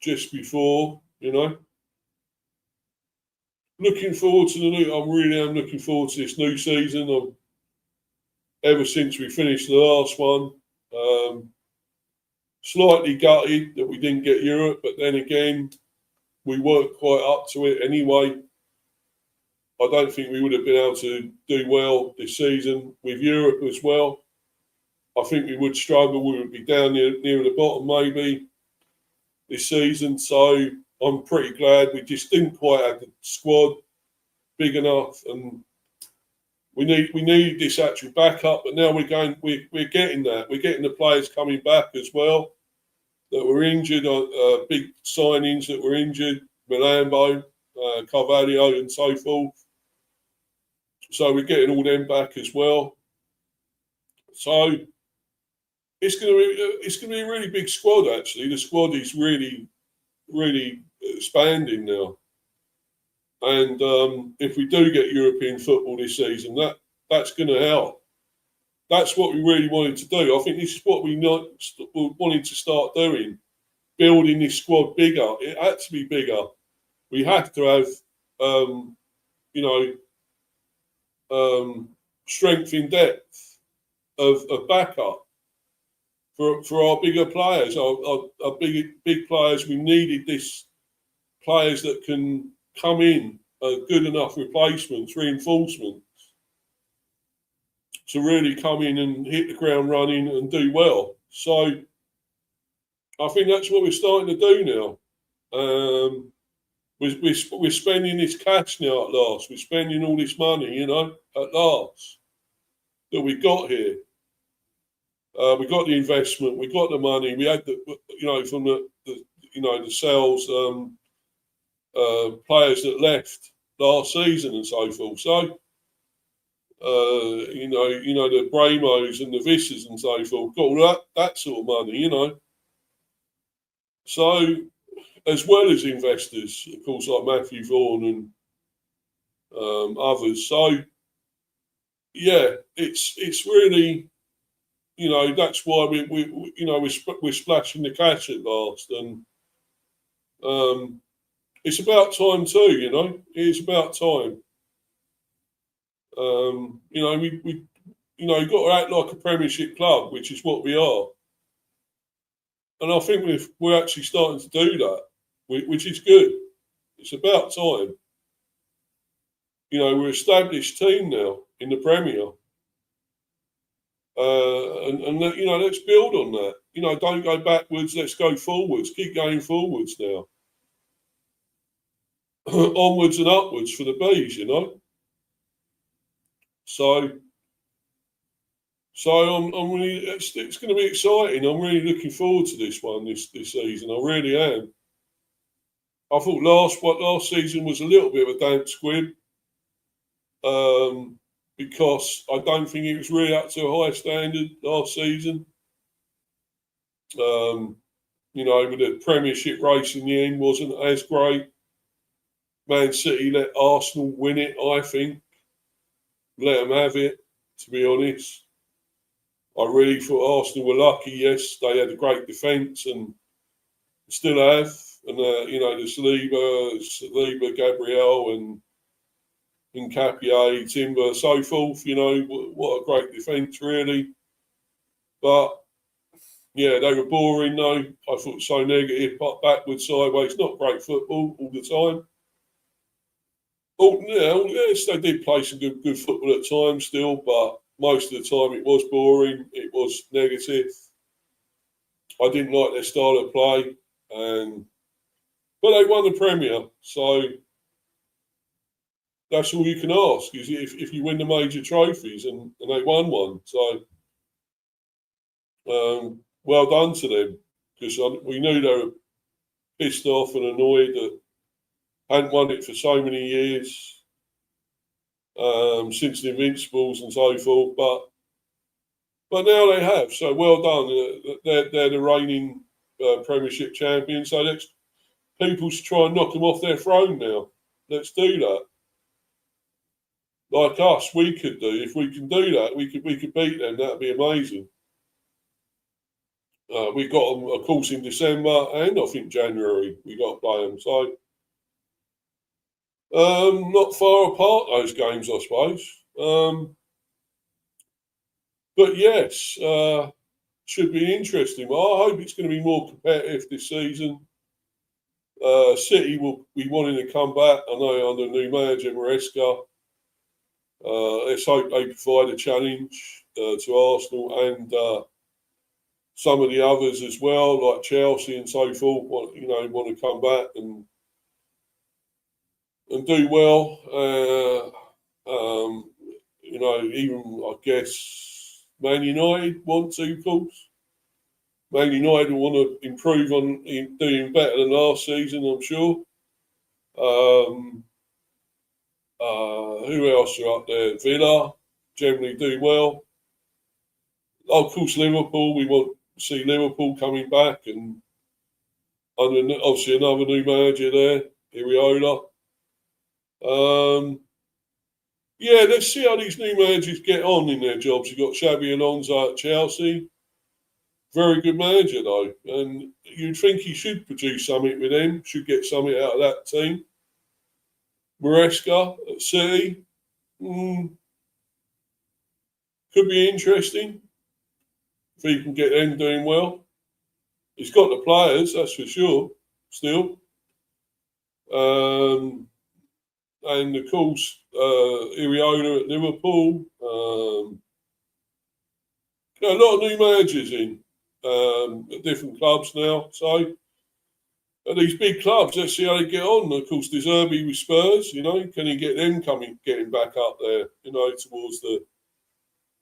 just before, looking forward to I really am looking forward to this new season. Ever since we finished the last one, slightly gutted that we didn't get Europe, but then again, we weren't quite up to it anyway. I don't think we would have been able to do well this season with Europe as well. I think we would struggle. We would be down near the bottom maybe this season. So I'm pretty glad we just didn't quite have the squad big enough, and we need this actual backup. But now we're getting that. We're getting the players coming back as well that were injured. Big signings that were injured, Milambo, Carvalho, and so forth. So we're getting all them back as well. So it's going to be a really big squad. Actually, the squad is really, really expanding now. And if we do get European football this season, that's going to help. That's what we really wanted to do. I think this is what we wanted to start doing, building this squad bigger. It had to be bigger. We had to have, strength in depth of backup for our bigger players, our big players. We needed this players that can come in, good enough replacements, reinforcements, to really come in and hit the ground running and do well. So I think that's what we're starting to do now. We're spending this cash now at last. We're spending all this money, at last that we got here. We got the investment, we got the money, we had from the sales. Players that left last season and so forth. So, the Bramos and the Vissers and so forth, got all that sort of money, So, as well as investors, of course, like Matthew Vaughan and others. So, yeah, it's really, that's why we're splashing the cash at last, and it's about time too, It's about time. You've got to act like a Premiership club, which is what we are. And I think we're actually starting to do that, which is good. It's about time. We're an established team now in the Premier. And let's build on that. Don't go backwards, let's go forwards. Keep going forwards now. Onwards and upwards for the bees, So I'm really. It's going to be exciting. I'm really looking forward to this one this season. I really am. I thought last season was a little bit of a damp squib, because I don't think it was really up to a high standard last season. With the Premiership race in the end wasn't as great. Man City let Arsenal win it, I think. Let them have it, to be honest. I really thought Arsenal were lucky. Yes, they had a great defence and still have. And, the Saliba, Gabriel and Nkapie, Timber, so forth. What a great defence, really. But yeah, they were boring though. I thought so negative, but backwards, sideways, not great football all the time. Yes, they did play some good football at times still, but most of the time it was boring. It was negative. I didn't like their style of play, but they won the Premier, so that's all you can ask is if you win the major trophies, and they won one. So well done to them, because we knew they were pissed off and annoyed that hadn't won it for so many years, since the Invincibles and so forth. But now they have. So well done. They're the reigning Premiership champions. So people should try and knock them off their throne now. Let's do that. Like us, we could do. If we can do that, we could beat them. That'd be amazing. We got them, of course, in December and I think January. We got to play them. So not far apart, those games, I suppose. But yes, should be interesting. Well, I hope it's going to be more competitive this season. City will be wanting to come back. I know under new manager Maresca. Let's hope they provide a challenge to Arsenal and some of the others as well, like Chelsea and so forth. Want to come back and do well. Even I guess Man United want to, of course. Man United will want to improve on doing better than last season, I'm sure. Who else are up there? Villa generally do well. Of course, Liverpool. We want to see Liverpool coming back, and obviously another new manager there, Iriola. Yeah, let's see how these new managers get on in their jobs. You've got Xabi Alonso at Chelsea. Very good manager, though. And you'd think he should produce something with them, should get something out of that team. Maresca at City. Could be interesting if he can get them doing well. He's got the players, that's for sure, still. And of course, Iriola at Liverpool. A lot of new managers in at different clubs now. So at these big clubs, let's see how they get on. Of course, De Zerbi with Spurs. Can he get them getting back up there? Towards the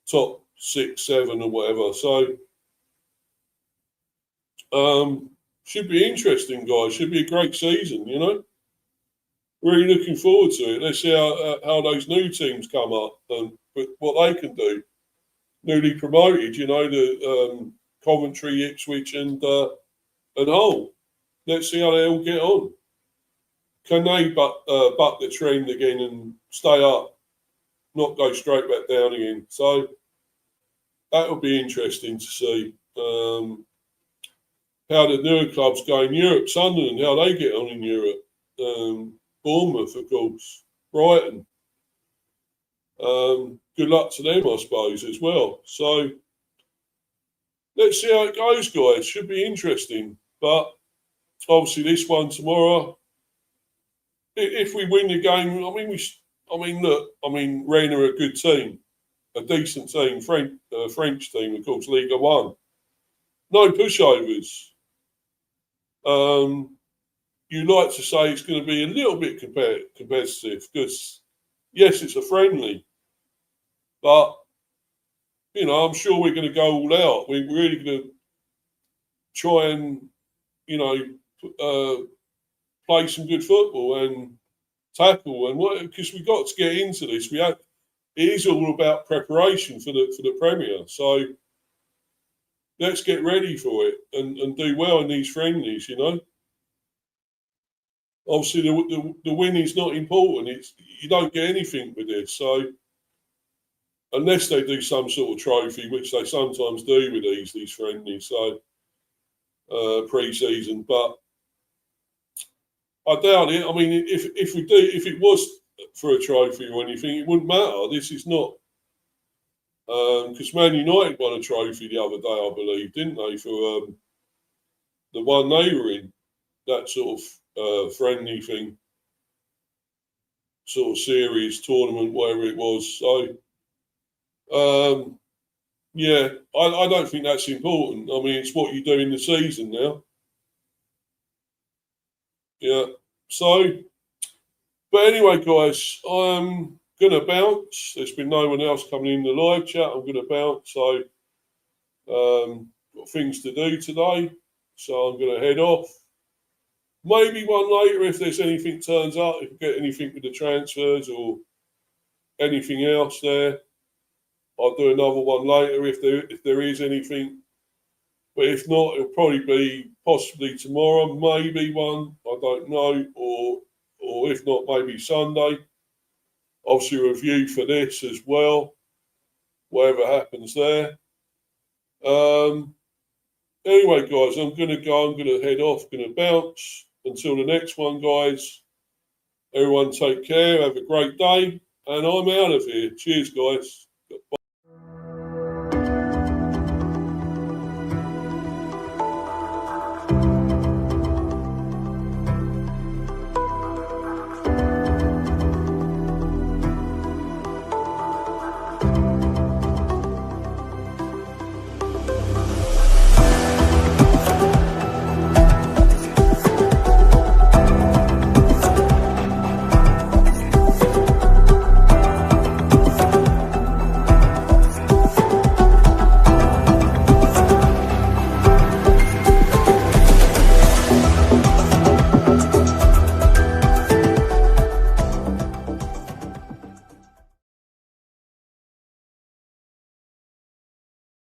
top 6, 7, or whatever. So should be interesting, guys. Should be a great season. Really looking forward to it. Let's see how those new teams come up and what they can do. Newly promoted, the Coventry, Ipswich, and Hull. Let's see how they all get on. Can they buck the trend again and stay up, not go straight back down again? So that would be interesting to see how the newer clubs go in Europe. Sunderland, how they get on in Europe. Bournemouth, of course, Brighton. Good luck to them, I suppose, as well. So let's see how it goes, guys. Should be interesting. But obviously, this one tomorrow, if we win the game, Renne are a good team, a decent team, French team, of course, Liga 1. No pushovers. You like to say it's going to be a little bit competitive because, yes, it's a friendly. But, I'm sure we're going to go all out. We're really going to try and, play some good football and tackle because we've got to get into this. It is all about preparation for the Premier. So let's get ready for it and do well in these friendlies, Obviously, the win is not important. You don't get anything with this. So unless they do some sort of trophy, which they sometimes do with these friendlies, so pre-season. But I doubt it. If it was for a trophy or anything, it wouldn't matter. This is not Because Man United won a trophy the other day, I believe, didn't they, for the one they were in, that sort of friendly thing, sort of series, tournament, whatever it was. So, yeah, I don't think that's important. I mean, it's what you do in the season now. Yeah. So, but anyway, guys, I'm going to bounce. There's been no one else coming in the live chat. I'm going to bounce. So, got things to do today. So I'm going to head off. Maybe one later if there's anything turns up, if we get anything with the transfers or anything else there. I'll do another one later if there is anything. But if not, it'll probably be possibly tomorrow, maybe one, I don't know, or if not, maybe Sunday. Obviously, review for this as well, whatever happens there. Anyway, guys, I'm going to go. I'm going to head off. Going to bounce. Until the next one, guys. Everyone take care. Have a great day. And I'm out of here. Cheers, guys.